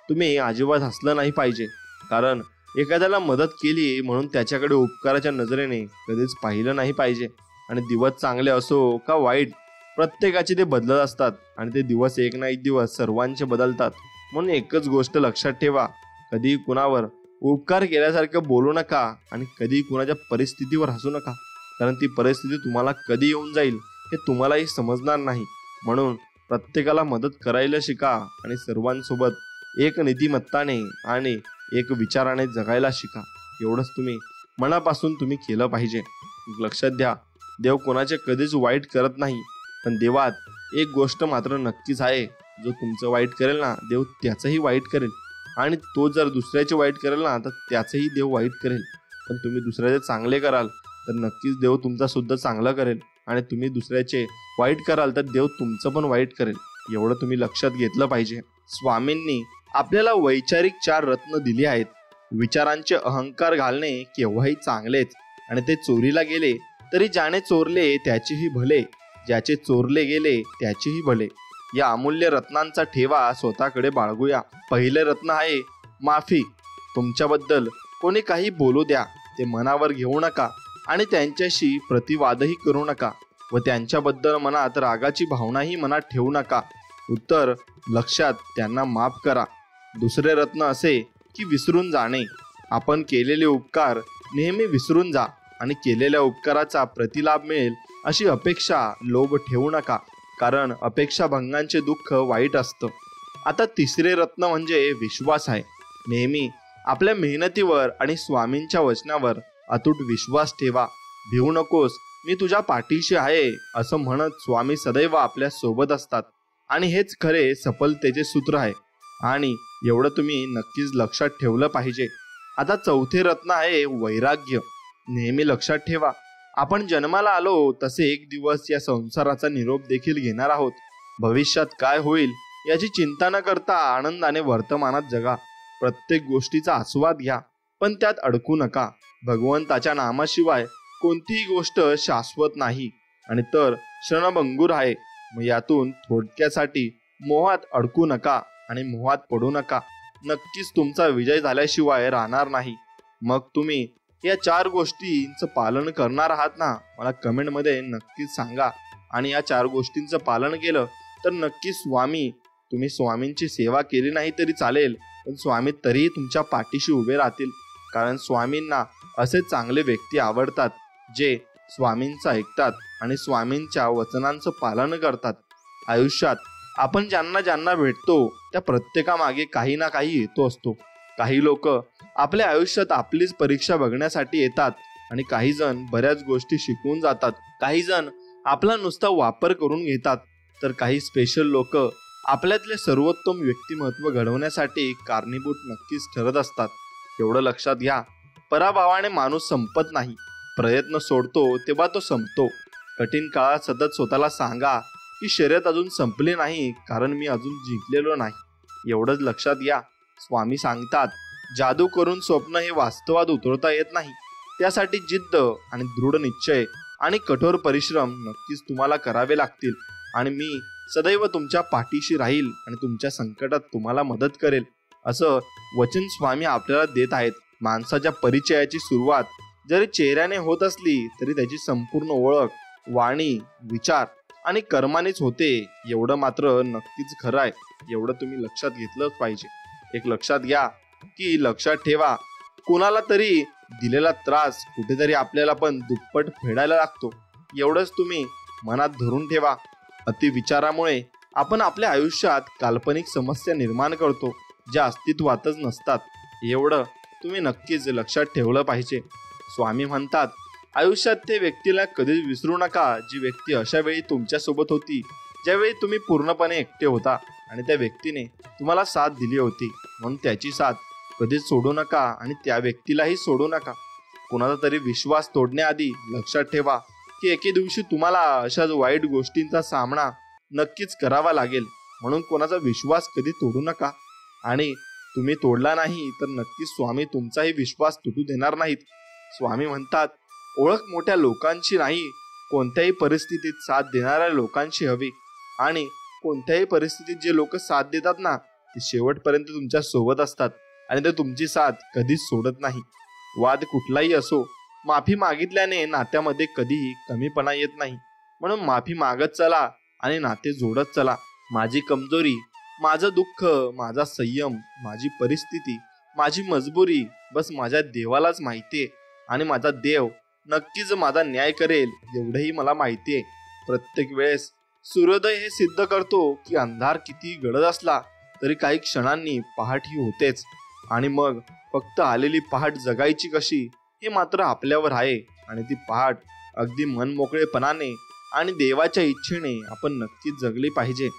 तुम्ही अजिबात हसलं नाही पाहिजे. कारण एखाद्याला मदत केली म्हणून त्याच्याकडे उपकाराच्या नजरेने कधीच पाहिलं नाही पाहिजे. आणि दिवस चांगले असो का वाईट, प्रत्येकाचे ते बदलत असतात आणि ते दिवस एक ना एक दिवस सर्वांचे बदलतात. म्हणून एकच गोष्ट लक्षात ठेवा, कधी कुणावर उपकार केल्यासारखं बोलू नका आणि कधी कुणाच्या परिस्थितीवर हसू नका, कारण ती परिस्थिती तुम्हाला कधी येऊन जाईल हे तुम्हालाही समजणार नाही. म्हणून प्रत्येकाला मदत करायला शिका आणि सर्वांसोबत एक नीतिमत्ताने आणि एक विचाराने जगायला शिका. एवढंच तुम्ही मनापासून केलं पाहिजे. लक्षात द्या, देव कोणाचे कधीच वाईट करत नाही, पण देवात एक गोष्ट मात्र नक्कीच आहे, जो तुमचं वाईट करेल ना देव त्याचंही वाईट करेल, आणि तो जर दुसऱ्याचे वाईट करेल ना तर त्याचंही देव वाईट करेल. पण तुम्ही दुसऱ्याचे चांगले कराल तर नक्कीच देव तुमचा सुद्धा चांगला करेल, आणि तुम्ही दुसऱ्याचे वाईट कराल तर देव तुमचं पण वाईट करेल. एवढं तुम्ही लक्षात घेतलं पाहिजे. स्वामींनी आपल्याला वैचारिक 4 रत्न दिली आहेत. विचारांचे अहंकार घालणे केव्हाही चांगलेच, आणि ते चोरीला गेले तरी ज्याने चोरले त्याचेही भले, ज्याचे चोरले गेले त्याचेही भले. या अमूल्य रत्नांचा ठेवा स्वतःकडे बाळगूया. पहिले रत्न आहे माफी. तुमच्याबद्दल कोणी काही बोलू द्या, ते मनावर घेऊ नका आणि त्यांच्याशी प्रतिवादही करू नका, व त्यांच्याबद्दल मनात रागाची भावनाही मनात ठेवू नका. उत्तर लक्षात त्यांना माफ करा. दुसरे रत्न असे की विसरून जाणे. आपण केलेले उपकार नेहमी विसरून जा आणि केलेल्या उपकाराचा प्रतिलाभ मिळेल अशी अपेक्षा, लोभ ठेवू नका, कारण अपेक्षा भंगांचे दुःख वाईट असतं. आता तिसरे रत्न म्हणजे विश्वास आहे. नेहमी आपल्या मेहनतीवर आणि स्वामींच्या वचनावर अतूट विश्वास ठेवा. भिवू नकोस, मी तुझ्या पाठीशी आहे असं म्हणत स्वामी सदैव आपल्या सोबत असतात, आणि हेच खरे सफलतेचे सूत्र आहे. आणि एवढं तुम्ही नक्कीच लक्षात ठेवलं पाहिजे. आता चौथे रत्न आहे वैराग्य. नेहमी लक्षात ठेवा, आपण जन्माला आलो तसे एक दिवस या संसाराचा निरोप देखील घेणार आहोत. भविष्यात काय होईल याची चिंता न करता आनंदाने वर्तमानात जगा. प्रत्येक गोष्टीचा आस्वाद घ्या, पण त्यात अडकू नका. भगवंताच्या नामाशिवाय कोणतीही गोष्ट शाश्वत नाही, आणि तर क्षणभंगूर आहे. मग यातून थोडक्यासाठी मोहात अडकू नका आणि मोहात पडू नका. नक्कीच तुमचा विजय झाल्याशिवाय राहणार नाही. मग तुम्ही या 4 गोष्टींचं पालन करणार आहात ना? मला कमेंटमध्ये नक्कीच सांगा. आणि या 4 गोष्टींचं पालन केलं तर नक्कीच तुम्ही स्वामींची सेवा केली नाही तरी चालेल, पण स्वामी तरीही तुमच्या पाठीशी उभे राहतील. कारण स्वामींना असे चांगले व्यक्ती आवडतात, जे स्वामींचं ऐकतात आणि स्वामींच्या वचनांचं पालन करतात. आयुष्यात आपण ज्यांना ज्यांना भेटतो त्या प्रत्येकामागे काही ना काही येतो असतो. काही लोक आपल्या आयुष्यात आपलीच परीक्षा बघण्यासाठी येतात, आणि काही जण बऱ्याच गोष्टी शिकवून जातात. काही जण आपला नुसता वापर करून घेतात, तर काही स्पेशल लोक आपल्यातले सर्वोत्तम व्यक्तिमत्व घडवण्यासाठी कारणीभूत नक्कीच ठरत असतात. एवढं लक्षात घ्या, पराभवाने माणूस संपत नाही. प्रयत्न सोडतो तेव्हा तो संपतो. कठीण काळात सतत स्वतःला सांगा की शर्यत अजून संपली नाही, कारण मी अजून जिंकलेलो नाही. एवढंच लक्षात घ्या. स्वामी सांगतात, जादू करून स्वप्न हे वास्तवात उतरवता येत नाही. त्यासाठी जिद्द आणि दृढ निश्चय आणि कठोर परिश्रम नक्कीच तुम्हाला करावे लागतील. आणि मी सदैव तुमच्या पाठीशी राहील आणि तुमच्या संकटात तुम्हाला मदत करेल, असं वचन स्वामी आपल्याला देत आहेत. माणसाच्या परिचयाची सुरुवात जरी चेहऱ्याने होत असली तरी त्याची संपूर्ण ओळख वाणी, विचार आणि कर्मानेच होते. एवढं मात्र नक्कीच खरं आहे. एवढं तुम्ही लक्षात घेतलंच पाहिजे. एक लक्षात घ्या की लक्षात ठेवा, कोणाला तरी दिलेला त्रास कुठेतरी आपल्याला पण दुप्पट फेडायला लागतो. एवढंच तुम्ही मनात धरून ठेवा. अतिविचारामुळे आपण आपल्या आयुष्यात काल्पनिक समस्या निर्माण करतो, ज्या अस्तित्वातच नसतात. एवढं तुम्ही नक्कीच लक्षात ठेवलं पाहिजे. स्वामी म्हणतात, आयुष्यात ते व्यक्तीला कधीच विसरू नका, जी व्यक्ती अशा वेळी तुमच्यासोबत होती ज्यावेळी तुम्ही पूर्णपणे एकटे होता, आणि त्या व्यक्तीने तुम्हाला साथ दिली होती. म्हणून त्याची साथ कधीच सोडू नका आणि त्या व्यक्तीलाही सोडू नका. कोणाचा तरी विश्वास तोडण्याआधी लक्षात ठेवा की एके दिवशी तुम्हाला अशाच वाईट गोष्टींचा सामना नक्कीच करावा लागेल. म्हणून कोणाचा विश्वास कधी तोडू नका, आणि तुम्ही तोडला नाही तर नक्कीच स्वामी तुमचाही विश्वास तुटू देणार नाहीत. स्वामी म्हणतात, ओळख मोठ्या लोकांची नाही, कोणत्याही परिस्थितीत साथ देणाऱ्या लोकांची हवी. आणि कोणत्याही परिस्थितीत जे लोक साथ देतात ना, ते शेवटपर्यंत तुमच्या सोबत असतात आणि ते तुमची साथ कधीच सोडत नाही. वाद कुठलाही असो, माफी मागितल्याने नात्यामध्ये कधीही कमीपणा येत नाही. म्हणून माफी मागत चला आणि नाते जोडत चला. माझी कमजोरी, माझं दुःख, माझा संयम, माझी परिस्थिती, माझी मजबुरी बस माझ्या देवालाच माहितीये आणि माझा देव नक्कीच माझा न्याय करेल एवढंही मला माहितीये. प्रत्येक वेळेस सूर्योदय हे सिद्ध करतो की अंधार किती गडद असला तरी काही क्षणांनी पहाट ही होतेच. आणि मग फक्त आलेली पहाट जगायची कशी हे मात्र आपल्यावर आहे. आणि ती पहाट अगदी मनमोकळेपणाने आणि देवाच्या इच्छेने आपण नक्कीच जगली पाहिजे.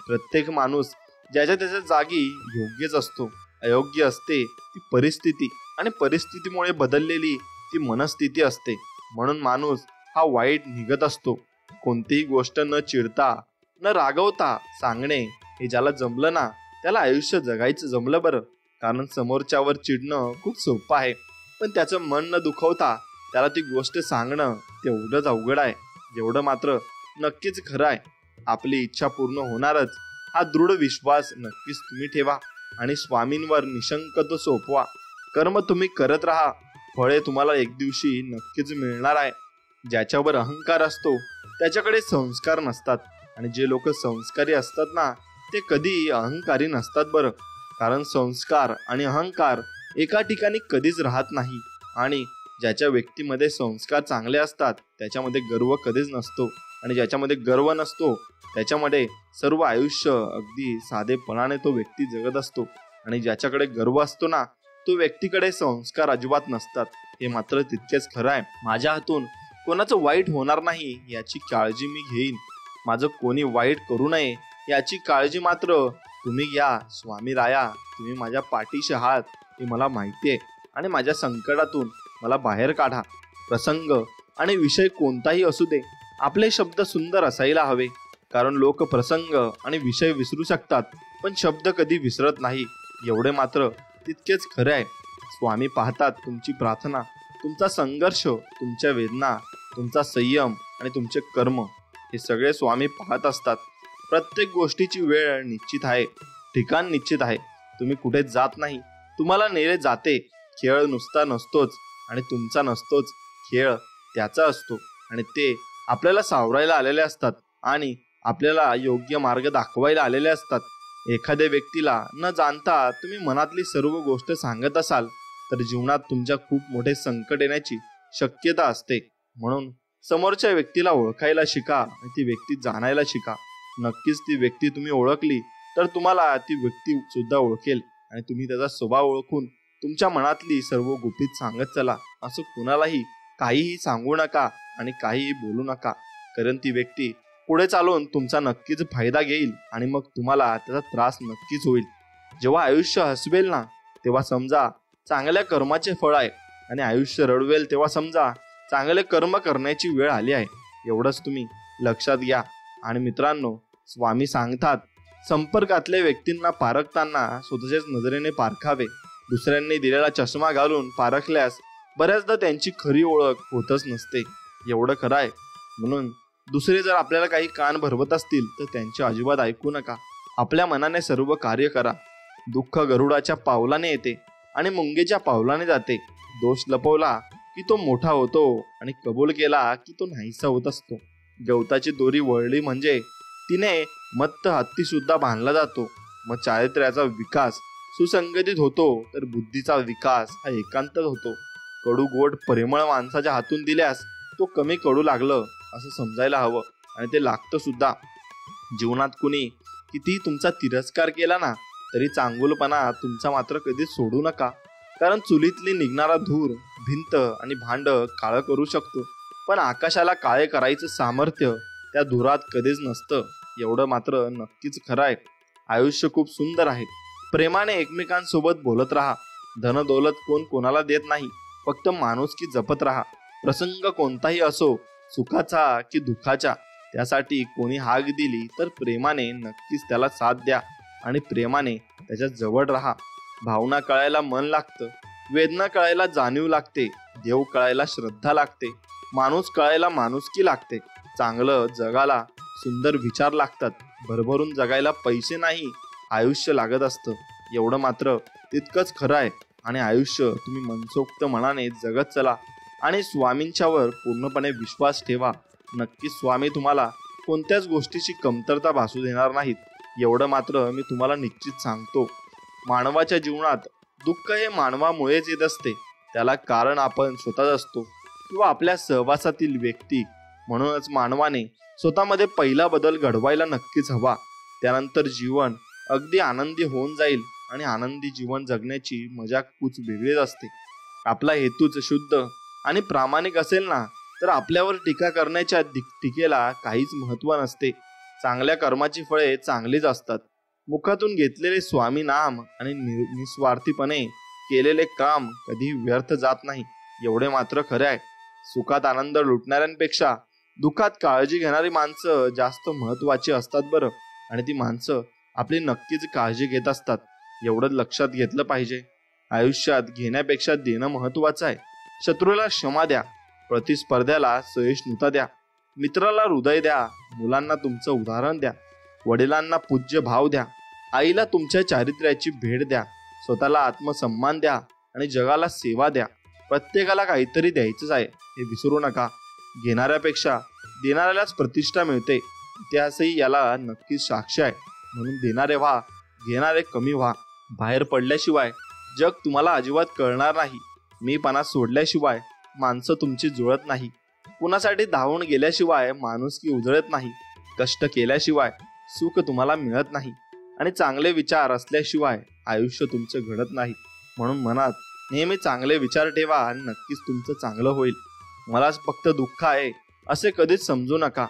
प्रत्येक माणूस ज्याच्या त्याच्या जागी योग्यच असतो. अयोग्य असते ती परिस्थिती आणि परिस्थितीमुळे बदललेली ती मनस्थिती असते. म्हणून माणूस हा वाईट निघत असतो. कोणतीही गोष्ट न चिडता न रागवता सांगणे हे ज्याला जमलं ना त्याला आयुष्य जगायचं जमलं बरं. कारण समोरच्यावर चिडणं खूप सोपं आहे, पण त्याचं मन न दुखवता त्याला ती गोष्ट सांगणं तेवढंच अवघड आहे. एवढं मात्र नक्कीच खरं आहे, आपली इच्छा पूर्ण होणारच हा दृढ विश्वास नक्कीच तुम्ही ठेवा आणि स्वामींवर निशंक तो सोपवा. कर्म तुम्ही करत राहा, फळे तुम्हाला एक दिवशी नक्कीच मिळणार आहे. ज्याच्यावर अहंकार असतो त्याच्याकडे संस्कार नसतात आणि जे लोक संस्कारी असतात ना ते कधी अहंकारी नसतात बरं. कारण संस्कार आणि अहंकार एका ठिकाणी कधीच राहत नाही. आणि ज्याच्या व्यक्तीमध्ये संस्कार चांगले असतात त्याच्यामध्ये गर्व कधीच नसतो आणि ज्याच्यामध्ये गर्व नसतो त्याच्यामध्ये सर्व आयुष्य अगदी साधेपणाने तो व्यक्ती जगत असतो. आणि ज्याच्याकडे गर्व असतो ना तो व्यक्तीकडे संस्कार अजिबात नसतात. हे मात्र तितकेच खरं आहे. माझ्या हातून कोणाचं वाईट होणार नाही याची काळजी मी घेईन. माझं कोणी वाईट करू नये याची काळजी मात्र तुम्ही घ्या. स्वामी राया, तुम्ही माझ्या पाठीशी आहात हे मला माहिती आहे आणि माझ्या संकटातून मला बाहेर काढा. प्रसंग आणि विषय कोणताही असू दे, आपले शब्द सुंदर असायला हवे. कारण लोक प्रसंग आणि विषय विसरू शकतात पण शब्द कधी विसरत नाही. एवढे मात्र तितकेच खरे आहे. स्वामी पाहतात तुमची प्रार्थना, तुमचा संघर्ष, तुमच्या वेदना, तुमचा संयम आणि तुमचे कर्म हे सगळे स्वामी पाहत असतात. प्रत्येक गोष्टीची वेळ निश्चित आहे, ठिकाण निश्चित आहे. तुम्ही कुठे जात नाही, तुम्हाला नेले जाते. खेळ नुसता नसतोच आणि तुमचा नसतोच, खेळ त्याचा असतो आणि ते आपल्याला सावरायला आलेले असतात आणि आपल्याला योग्य मार्ग दाखवायला आलेले असतात. एखाद्या व्यक्तीला न जाणता तुम्ही मनातली सर्व गोष्ट सांगत असाल तर जीवनात तुमच्या खूप मोठे संकट येण्याची शक्यता असते. म्हणून समोरच्या व्यक्तीला ओळखायला शिका आणि ती व्यक्ती जाणायला शिका. नक्कीच ती व्यक्ती तुम्ही ओळखली तर तुम्हाला ती व्यक्ती सुद्धा ओळखेल आणि तुम्ही त्याचा स्वभाव ओळखून तुमच्या मनातली सर्व गुपित सांगत चला. असं कुणालाही काहीही सांगू नका आणि काहीही बोलू नका, कारण ती व्यक्ती पुढे चालून तुमचा नक्कीच फायदा घेईल आणि मग तुम्हाला त्याचा त्रास नक्कीच होईल. जेव्हा आयुष्य हसवेल ना तेव्हा समजा चांगल्या कर्माचे फळ आहे आणि आयुष्य रडवेल तेव्हा समजा चांगले कर्म करण्याची वेळ आली आहे. एवढंच तुम्ही लक्षात घ्या. आणि मित्रांनो, स्वामी सांगतात संपर्कातल्या व्यक्तींना पारखताना स्वतःच्याच नजरेने पारखावे. दुसऱ्यांनी दिलेला चष्मा घालून पारखल्यास बऱ्याचदा त्यांची खरी ओळख होतच नसते. एवढं खरं आहे. म्हणून दुसरे जर आपल्याला काही कान भरवत असतील तर त्यांचे अजिबात ऐकू नका. आपल्या मनाने सर्व कार्य करा. दुःख गरुडाच्या पावलाने येते आणि मुंगेच्या पावलाने जाते. दोष लपवला की तो मोठा होतो आणि कबूल केला की तो नाहीसा होत असतो. गवताची दोरी वळली म्हणजे तिने मत्त हत्ती सुद्धा बांधला जातो. मग चारित्र्याचा विकास सुसंगतीत होतो तर बुद्धीचा विकास हा एकांतच होतो. कडू गोड परिमळ माणसाच्या हातून दिल्यास तो कमी कडू लागलं असं समजायला हवं आणि ते लागतं सुद्धा. जीवनात कुणी किती तुमचा तिरस्कार केला ना तरी चांगुलपणा तुमचा मात्र कधी सोडू नका. कारण चुलीतली निघणारा धूर भिंत आणि भांड काळं करू शकतो पण आकाशाला काळे करायचं सामर्थ्य त्या धुरात कधीच नसतं. एवढं मात्र नक्कीच खरं आहे. आयुष्य खूप सुंदर आहे. प्रेमाने एकमेकांसोबत बोलत राहा. धन दौलत कोण कोणाला देत नाही, फक्त माणुसकी जपत राहा. प्रसंग कोणताही असो, सुखाचा की दुःखाचा, त्यासाठी कोणी हाक दिली तर प्रेमाने नक्कीच त्याला साथ द्या आणि प्रेमाने त्याच्या जवळ राहा. भावना कळायला मन लागतं, वेदना कळायला जाणीव लागते, देव कळायला श्रद्धा लागते, माणूस कळायला माणुसकी लागते, चांगलं जगाला सुंदर विचार लागतात, भरभरून जगायला पैसे नाही आयुष्य लागत असतं. एवढं मात्र तितकंच खरं आहे. आणि आयुष्य तुम्ही मनसोक्त मनाने जगत चला आणि स्वामींच्यावर पूर्णपणे विश्वास ठेवा. नक्कीच स्वामी तुम्हाला कोणत्याच गोष्टीची कमतरता भासू देणार नाहीत. एवढं मात्र मी तुम्हाला निश्चित सांगतो. मानवाच्या जीवनात दुःख हे मानवामुळेच येत असते. त्याला कारण आपण स्वतःच असतो किंवा आपल्या सहवासातील व्यक्ती. म्हणूनच मानवाने स्वतःमध्ये पहिला बदल घडवायला नक्कीच हवा. त्यानंतर जीवन अगदी आनंदी होऊन जाईल आणि आनंदी जीवन जगण्याची मजा कुछ वेगळीच असते. आपला हेतूच शुद्ध आणि प्रामाणिक असेल ना, तर आपल्यावर टीका करण्याच्या टीकेला काहीच महत्त्व नसते. चांगल्या कर्माची फळे चांगलीच असतात. मुखातून घेतलेले स्वामी नाम आणि निस्वार्थीपणे केलेले काम कधी व्यर्थ जात नाही, एवढे मात्र खरे आहे. सुखात आनंद लुटणाऱ्यांपेक्षा दुःखात काळजी घेणारी माणसं जास्त महत्त्वाची असतात बरं. आणि ती माणसं आपली नक्कीच काळजी घेत असतात, एवढं लक्षात घेतलं पाहिजे. आयुष्यात घेण्यापेक्षा देणं महत्त्वाचं आहे. शत्रूला क्षमा द्या, प्रतिस्पर्ध्याला सहिष्णुता द्या, मित्राला हृदय द्या, मुलांना तुमचं उदाहरण द्या, वडिलांना पूज्य भाव द्या, आईला तुमच्या चारित्र्याची भेट द्या, स्वतःला आत्मसन्मान द्या आणि जगाला सेवा द्या. प्रत्येकाला काहीतरी द्यायचंच आहे, हे विसरू नका. घेणाऱ्यापेक्षा देणाऱ्यालाच प्रतिष्ठा मिळते. इतिहासही याला नक्कीच साक्ष आहे. म्हणून देणारे व्हा, घेणारे कमी व्हा. बाहेर पडल्याशिवाय जग तुम्हाला अजिबात कळणार नाही. मीपणा सोडल्याशिवाय माणसं तुमची जुळत नाही. कुणासाठी धावून गेल्याशिवाय माणुसकी उजळत नाही. कष्ट केल्याशिवाय सुख तुम्हाला मिळत नाही आणि चांगले विचार असल्याशिवाय आयुष्य तुमचं घडत नाही. म्हणून मनात नेहमी चांगले विचार ठेवा आणि नक्कीच तुमचं चांगलं होईल. मलाच फक्त दुःख आहे असे कधीच समजू नका.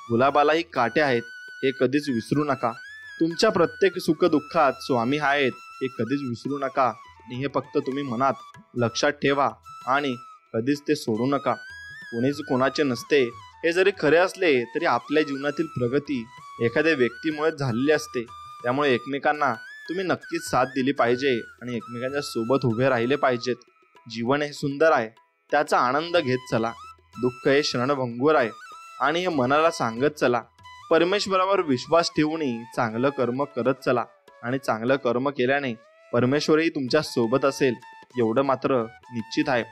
गुलाबालाही काटे आहेत हे कधीच विसरू नका. तुमच्या प्रत्येक सुख दुःखात स्वामी आहेत हे कधीच विसरू नका. आणि हे फक्त तुम्ही मनात लक्षात ठेवा आणि कधीच ते सोडू नका. कोणीच कोणाचे नसते हे जरी खरे असले तरी आपल्या जीवनातील प्रगती एखाद्या व्यक्तीमुळे झालेली असते. त्यामुळे एकमेकांना तुम्ही नक्कीच साथ दिली पाहिजे आणि एकमेकांच्या सोबत उभे राहिले पाहिजेत. जीवन हे सुंदर आहे, त्याचा आनंद घेत चला. दुःख हे क्षणभंगूर आहे आणि हे मनाला सांगत चला. परमेश्वरावर विश्वास ठेवून चांगलं कर्म करत चला आणि चांगलं कर्म केल्याने परमेश्वरही तुमच्या सोबत असेल, एवढं मात्र निश्चित आहे.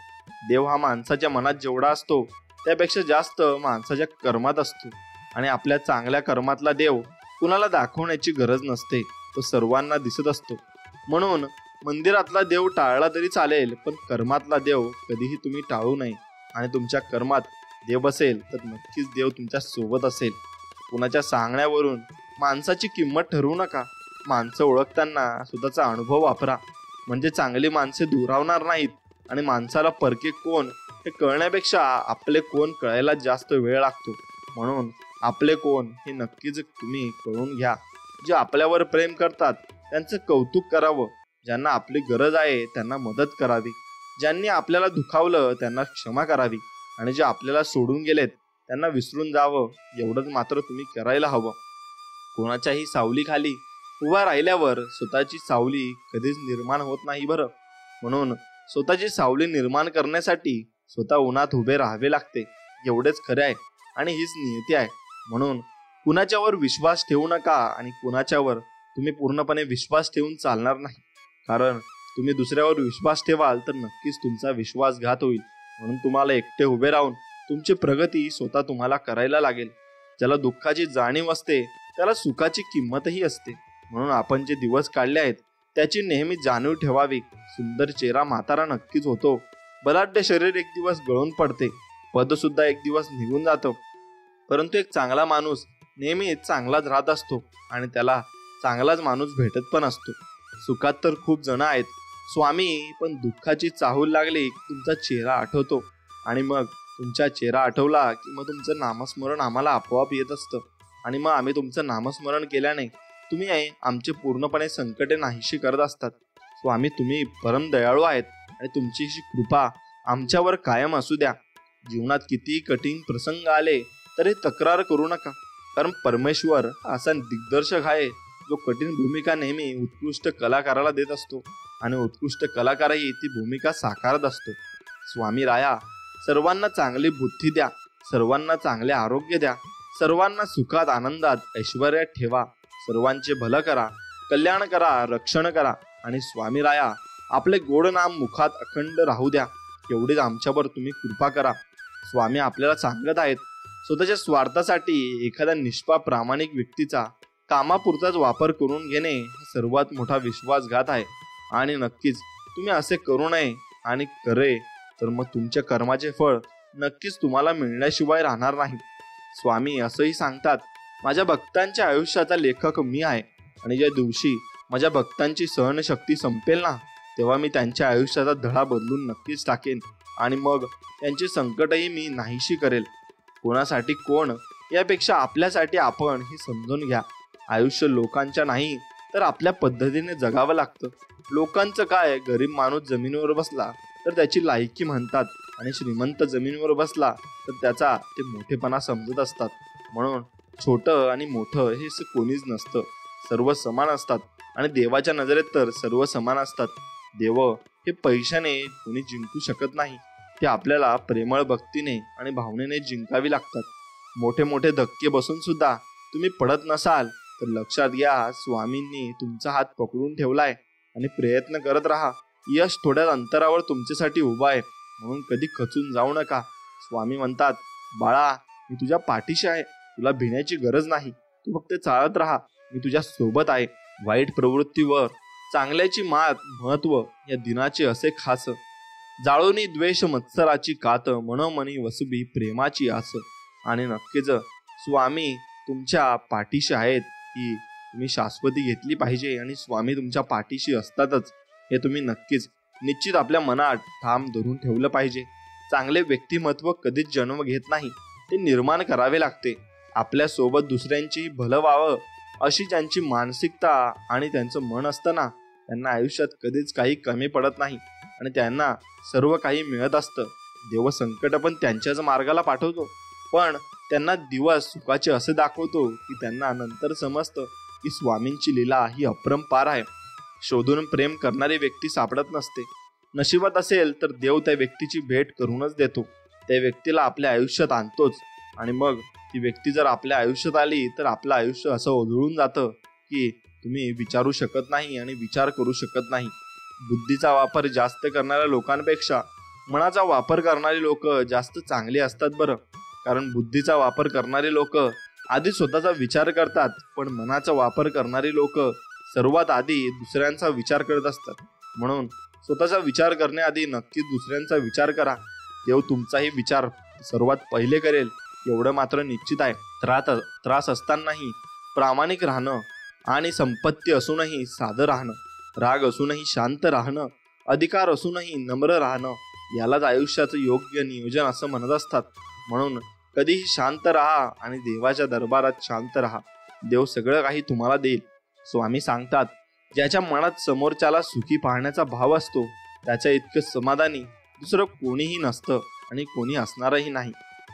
देव हा माणसाच्या मनात जेवढा असतो त्यापेक्षा जास्त माणसाच्या कर्मात असतो आणि आपल्या चांगल्या कर्मातला देव कुणाला दाखवण्याची गरज नसते, तो सर्वांना दिसत असतो. म्हणून मंदिरातला देव टाळला तरी चालेल, पण कर्मातला देव कधीही तुम्ही टाळू नये. आणि तुमच्या कर्मात देव बसेल तर नक्कीच देव तुमच्या सोबत असेल. कुणाच्या सांगण्यावरून माणसाची किंमत ठरवू नका. माणसं ओळखताना स्वतःचा अनुभव वापरा, म्हणजे चांगली माणसे दुरावणार नाहीत. आणि माणसाला परके कोण हे कळण्यापेक्षा आपले कोण कळायला जास्त वेळ लागतो. म्हणून आपले कोण हे नक्कीच तुम्ही कळून घ्या. जे आपल्यावर प्रेम करतात त्यांचं कौतुक करावं. ज्यांना आपली गरज आहे त्यांना मदत करावी. ज्यांनी आपल्याला दुखावलं त्यांना क्षमा करावी. आणि जे आपल्याला सोडून गेलेत त्यांना विसरून जावं, एवढंच मात्र तुम्ही करायला हवं. कोणाच्याही सावलीखाली उभा राहिल्यावर स्वतःची सावली कधीच निर्माण होत नाही बरं. म्हणून स्वतःची सावली निर्माण करण्यासाठी स्वतः उन्हात उभे राहावे लागते, एवढेच खरे आहे आणि हीच नियती आहे. म्हणून कुणाच्यावर विश्वास ठेवू नका आणि कुणाच्यावर तुम्ही पूर्णपणे विश्वास ठेवून चालणार नाही. कारण तुम्ही दुसऱ्यावर विश्वास ठेवाल तर नक्कीच तुमचा विश्वासघात होईल. म्हणून तुम्हाला एकटे उभे राहून तुमची प्रगती स्वतः तुम्हाला करायला लागेल. ज्याला दुःखाची जाणीव असते त्याला सुखाची किंमतही असते. म्हणून आपण जे दिवस काढले आहेत त्याची नेहमी जाणीव ठेवावी. सुंदर चेहरा म्हातारा नक्कीच होतो, बलाढ्य शरीर एक दिवस गळून पडते, पद सुद्धा एक दिवस निघून जातं, परंतु एक चांगला माणूस नेहमी चांगलाच राहत असतो आणि त्याला चांगलाच माणूस भेटत पण असतो. सुखात तर खूप जण आहेत स्वामी, पण दुःखाची चाहूल लागली की तुमचा चेहरा आठवतो आणि मग तुमचा चेहरा आठवला की मग तुमचं नामस्मरण आम्हाला आपोआप येत असतं. आणि मग आम्ही तुमचं नामस्मरण केल्याने तुम्ही आमचे पूर्णपणे संकटे नाहीशी करत असतात. स्वामी तुम्ही परम दयाळू आहेत आणि तुमची ही कृपा आमच्यावर कायम असू द्या. जीवनात कितीही कठीण प्रसंग आले तरी तक्रार करू नका, कारण परमेश्वर असा दिग्दर्शक आहे जो कठीण भूमिका नेहमी उत्कृष्ट कलाकाराला देत असतो आणि उत्कृष्ट कलाकारही ती भूमिका साकारत असतो. स्वामी राया, सर्वांना चांगली बुद्धी द्या, सर्वांना चांगले आरोग्य द्या, सर्वांना सुखात आनंदात ऐश्वर्यात ठेवा, सर्वांचे भलं करा, कल्याण करा, रक्षण करा आणि स्वामी राया आपले गोड नाम मुखात अखंड राहू द्या. एवढीच आमच्यावर तुम्ही कृपा करा. स्वामी आपल्याला सांगत आहेत, स्वतःच्या स्वार्थासाठी एखाद्या निष्पाप प्रामाणिक व्यक्तीचा कामापुरताच वापर करून घेणे हा सर्वात मोठा विश्वासघात आहे आणि नक्कीच तुम्ही असे करू नये आणि करे तर मग तुमच्या कर्माचे फळ नक्कीच तुम्हाला मिळण्याशिवाय राहणार नाही. स्वामी असंही सांगतात, माझ्या भक्तांच्या आयुष्याचा लेखक मी आहे आणि ज्या दिवशी माझ्या भक्तांची सहनशक्ती संपेल ना, तेव्हा मी त्यांच्या आयुष्याचा धडा बदलून नक्कीच टाकेन आणि मग त्यांची संकटही मी नाहीशी करेल. कोणासाठी कोण यापेक्षा आपल्यासाठी आपण हे समजून घ्या. आयुष्य लोकांच्या नाही तर आपल्या पद्धतीने जगावं लागतं. लोकांचं काय, गरीब माणूस जमिनीवर बसला तर त्याची लायकी म्हणतात आणि श्रीमंत जमिनीवर बसला तर त्याचा ते मोठेपणा समजत असतात. म्हणून छोटं आणि मोठं हे कोणीच नसतं, सर्व समान असतात आणि देवाच्या नजरेत तर सर्व समान असतात. देव हे पैशाने कोणी जिंकू शकत नाही, ते आपल्याला प्रेमळ भक्तीने आणि भावनेने जिंकावी लागतात. मोठे मोठे धक्के बसून सुद्धा तुम्ही पडत नसाल तर लक्षात घ्या, स्वामींनी तुमचा हात पकडून ठेवलाय आणि प्रयत्न करत राहा. यश थोड्या अंतरावर तुमच्यासाठी उभा आहे, म्हणून कधी खचून जाऊ नका. स्वामी म्हणतात, बाळा मी तुझ्या पाठीशी आहे, तुला भिण्याची गरज नाही, तू फक्त चालत राहा, मी तुझ्या सोबत आहे. वाईट प्रवृत्तीवर चांगल्याची मात महत्व या दिनाचे असे खास. जाळोनी द्वेष मत्सराची कात, मनोमनी वसुबी प्रेमाची आस. आणि नक्कीच स्वामी तुमच्या पाठीशी आहेत ही तुम्ही शाश्वती घेतली पाहिजे आणि स्वामी तुमच्या पाठीशी असतातच हे तुम्ही नक्कीच निश्चित आपल्या मनात ठाम धरून ठेवलं पाहिजे. चांगले व्यक्तिमत्व कधीच जन्म घेत नाही, ते निर्माण करावे लागते. आपल्या सोबत दुसऱ्यांची भलं व्हावं अशी ज्यांची मानसिकता आणि त्यांचं मन असतं ना, त्यांना आयुष्यात कधीच काही कमी पडत नाही आणि त्यांना सर्व काही मिळत असतं. देव संकट पण त्यांच्याच मार्गाला पाठवतो, पण त्यांना दिवस सुखाचे असे दाखवतो की त्यांना नंतर समजतं की स्वामींची लीला ही अपरंपार आहे. शोधून प्रेम करणारी व्यक्ती सापडत नसते. नशिबात असेल तर देव त्या व्यक्तीची भेट करूनच देतो, त्या व्यक्तीला आपल्या आयुष्यात आणतोच. आणि मग ती व्यक्ती जर आपल्या आयुष्यात आली तर आपलं आयुष्य असं उधळून जातं की तुम्ही विचारू शकत नाही आणि विचार करू शकत नाही. बुद्धीचा वापर जास्त करणाऱ्या लोकांपेक्षा मनाचा वापर करणारी लोक जास्त चांगली असतात बरं. कारण बुद्धीचा वापर करणारी लोक आधी स्वतःचा विचार करतात, पण मनाचा वापर करणारी लोक सर्वात आधी दुसऱ्यांचा विचार करत असतात. म्हणून स्वतःचा विचार करण्याआधी नक्कीच दुसऱ्यांचा विचार करा. देव तुमचाही विचार सर्वात पहिले करेल एवढं मात्र निश्चित आहे. त्रास असतानाही प्रामाणिक राहणं आणि संपत्ती असूनही साधं राहणं, राग असूनही शांत राहणं, अधिकार असूनही नम्र राहणं, यालाच आयुष्याचं योग्य नियोजन असं म्हणत असतात. म्हणून कधीही शांत राहा आणि देवाच्या दरबारात शांत राहा. देव सगळं काही तुम्हाला देईल. स्वामी सांगतात, ज्याच्या मनात समोरच्याला सुखी पाहण्याचा भाव असतो त्याच्या इतकं समाधानी दुसरं कोणीही नसतं आणि कोणी असणारही नाही.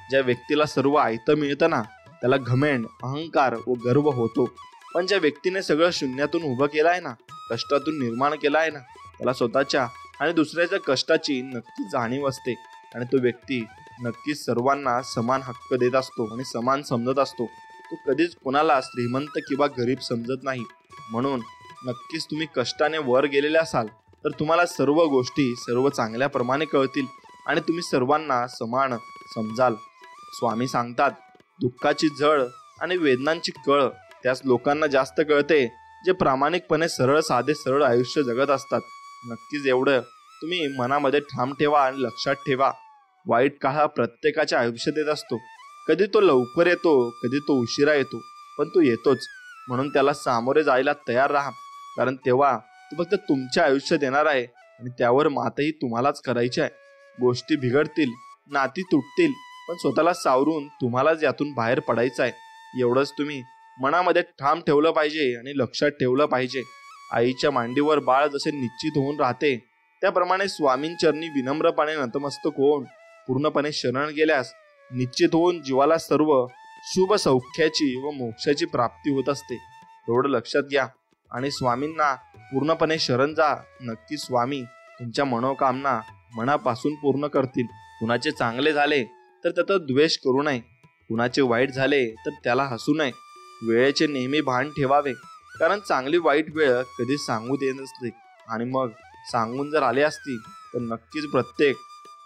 ज्या व्यक्तीला सर्व आयतं मिळतं ना, त्याला घमेंड, अहंकार व गर्व होतो. पण ज्या व्यक्तीने सगळं शून्यातून उभं केलं आहे ना, कष्टातून निर्माण केलं आहे ना, त्याला स्वतःच्या आणि दुसऱ्याच्या कष्टाची नक्की जाणीव असते आणि तो व्यक्ती नक्कीच सर्वांना समान हक्क देत असतो आणि समान समजत असतो. तो कधीच कोणाला श्रीमंत किंवा गरीब समजत नाही. म्हणून नक्कीच तुम्ही कष्टाने वर गेलेले असाल तर तुम्हाला सर्व गोष्टी सर्व चांगल्याप्रमाणे कळतील आणि तुम्ही सर्वांना समान समजाल. स्वामी सांगतात, दुःखाची झळ आणि वेदनांची कळ त्याच लोकांना जास्त कळते जे प्रामाणिकपणे सरळ साधे सरळ आयुष्य जगत असतात. नक्कीच एवढं तुम्ही मनामध्ये ठाम ठेवा आणि लक्षात ठेवा, वाईट काळ हा प्रत्येकाच्या आयुष्यात येत असतो. कधी तो लवकर येतो, कधी तो उशिरा येतो, पण तो येतोच. म्हणून त्याला सामोरे जायला तयार राहा, कारण तेव्हा तो फक्त तुमच्या आयुष्यात येणार आहे आणि त्यावर मातही तुम्हालाच करायची आहे. गोष्टी बिघडतील, नाती तुटतील, पण स्वतःला सावरून तुम्हालाच यातून बाहेर पडायचं आहे. एवढंच तुम्ही मनामध्ये ठाम ठेवलं पाहिजे आणि लक्षात ठेवलं पाहिजे. आईच्या मांडीवर बाळ जसे निश्चित होऊन राहते, त्याप्रमाणे स्वामींचरणी विनम्रपणे नतमस्तक होऊन पूर्णपणे शरण गेल्यास निश्चित होऊन जीवाला सर्व शुभ सौख्याची व मोक्षाची प्राप्ती होत असते. एवढं लक्षात घ्या आणि स्वामींना पूर्णपणे शरण जा. नक्की स्वामी तुमच्या मनोकामना मनापासून पूर्ण करतील. कुणाचे चांगले झाले तर त्याचा द्वेष करू नये, कुणाचे वाईट झाले तर त्याला हसू नये. वेळेचे नेहमी भान ठेवावे, कारण चांगली वाईट वेळ कधी सांगू देत नसते आणि मग सांगून जर आले असती तर नक्कीच प्रत्येक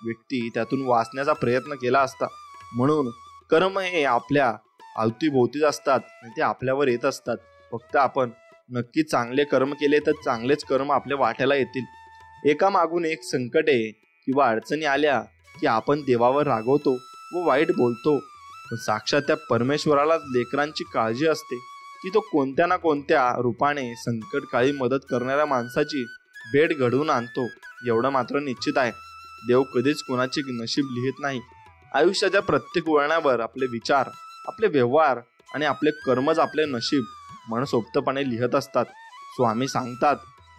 व्यक्ती त्यातून वाचण्याचा प्रयत्न केला असता. म्हणून कर्म हे आपल्या अवतीभोवतीच असतात आणि ते आपल्यावर येत असतात. फक्त आपण नक्की चांगले कर्म केले तर चांगलेच कर्म आपल्या वाट्याला येतील. एका मागून एक संकटे किंवा अडचणी आल्या की आपण देवावर रागवतो व वाईट बोलतो, पण साक्षात त्या परमेश्वराला लेकरांची काळजी असते की तो कोणत्या ना कोणत्या रूपाने संकटकाळी मदत करणाऱ्या माणसाची भेट घडवून आणतो. एवढं मात्र निश्चित आहे, देव कधीच कोणाचे नशीब लिहित नाही. आयुष्याच्या प्रत्येक वळणावर आपले विचार, आपले व्यवहार आणि आपले कर्मच आपले नशीब मनसोक्तपणे लिहित असतात. स्वामी सांगतात,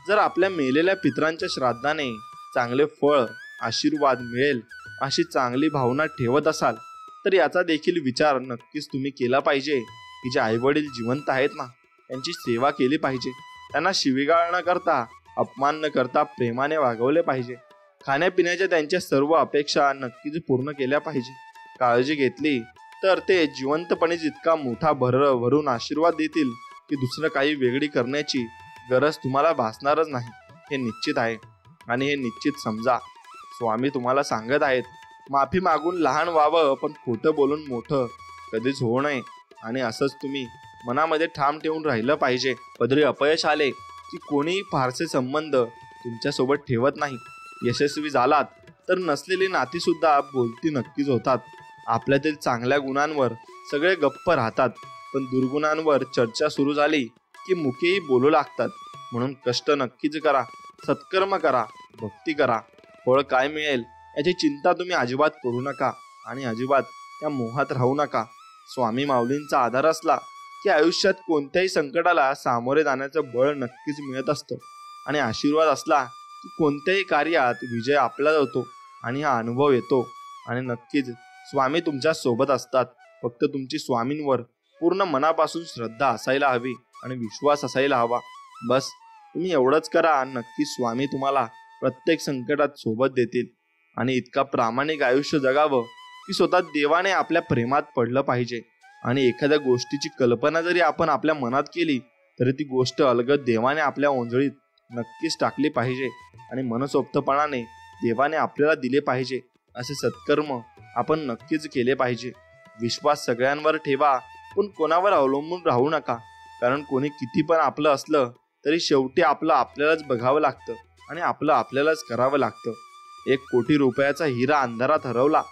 जर आपल्या मेलेल्या पितरांच्या श्राद्धाने चांगले फळ, आशीर्वाद मिळेल अशी चांगली भावना ठेवत असाल तर याचा देखील विचार नक्कीच तुम्ही केला पाहिजे की जे आईवडील जिवंत आहेत ना, त्यांची सेवा केली पाहिजे. त्यांना शिवीगाळ न करता, अपमान न करता प्रेमाने वागवले पाहिजे. खाण्यापिण्याच्या त्यांच्या सर्व अपेक्षा नक्कीच पूर्ण केल्या पाहिजे. काळजी घेतली तर ते जिवंतपणे जितका मोठा भरून आशीर्वाद देतील की दुसरं काही वेगळी करण्याची गरज तुम्हाला भासणारच नाही. हे निश्चित आहे आणि हे निश्चित समजा. स्वामी तुम्हाला सांगत आहेत, माफी मागून लहान व्हावं, पण खोटं बोलून मोठं कधीच होऊ नये. आणि असंच तुम्ही मनामध्ये ठाम ठेवून राहिलं पाहिजे. पदरी अपयश आले की कोणीही फारसे संबंध तुमच्यासोबत ठेवत नाही. यशस्वी झालात तर नसलेली नाती सुद्धा बोलती नक्कीच होतात. आपल्यातील चांगल्या गुणांवर सगळे गप्प राहतात, पण दुर्गुणांवर चर्चा सुरू झाली की मुखेही बोलू लागतात. म्हणून कष्ट नक्कीच करा, सत्कर्म करा, भक्ती करा. फळ काय मिळेल याची चिंता तुम्ही अजिबात करू नका आणि अजिबात त्या मोहात राहू नका. स्वामी माऊलींचा आधार असला की आयुष्यात कोणत्याही संकटाला सामोरे जाण्याचं बळ नक्कीच मिळत असतं आणि आशीर्वाद असला की कोणत्याही कार्यात विजय आपला होतो आणि हा अनुभव येतो. आणि नक्कीच स्वामी तुमच्या सोबत असतात. फक्त तुमची स्वामींवर पूर्ण मनापासून श्रद्धा असायला हवी आणि विश्वास असायला हवा. बस तुम्ही एवढंच करा, नक्की स्वामी तुम्हाला प्रत्येक संकटात सोबत देतील. आणि इतका प्रामाणिक आयुष्य जगावं की स्वतः देवाने आपल्या प्रेमात पडलं पाहिजे. आणि एखाद्या गोष्टीची कल्पना जरी आपण आपल्या मनात केली तरी ती गोष्ट अलगद देवाने आपल्या ओंजळीत नक्कीच टाकली पाहिजे. आणि मनसोक्तपणाने देवाने आपल्याला दिले पाहिजे असे सत्कर्म आपण नक्कीच केले पाहिजे. विश्वास सगळ्यांवर ठेवा, पण कोणावर अवलंबून राहू नका. कारण कोणी किती पण आपलं असलं तरी शेवटी आपलं आपल्यालाच बघावं लागतं आणि आपलं आपल्यालाच करावं लागतं. 1 कोटी रुपयाचा हिरा अंधारात हरवला,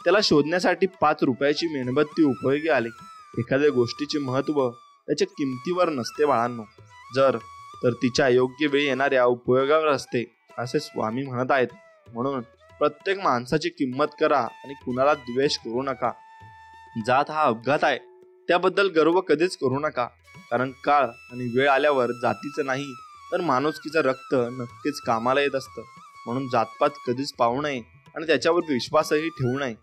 त्याला शोधण्यासाठी 5 रुपयाची मेणबत्ती उपयोगी आली. एखाद्या गोष्टीचे महत्त्व त्याच्या किमतीवर नसते बाळांनो, तर तिच्या योग्य वेळी येणाऱ्या उपयोगावर असते, असे स्वामी म्हणत आहेत. म्हणून प्रत्येक माणसाची किंमत करा आणि कुणाला द्वेष करू नका. जात हा अपघात आहे त्याबद्दल गर्व कधीच करू नका. कारण काळ आणि वेळ आल्यावर जातीचं नाही तर माणुसकीचं रक्त नक्कीच कामाला येत असतं. म्हणून जातपात कधीच पाहू नये आणि त्याच्यावर विश्वासही ठेवू नये.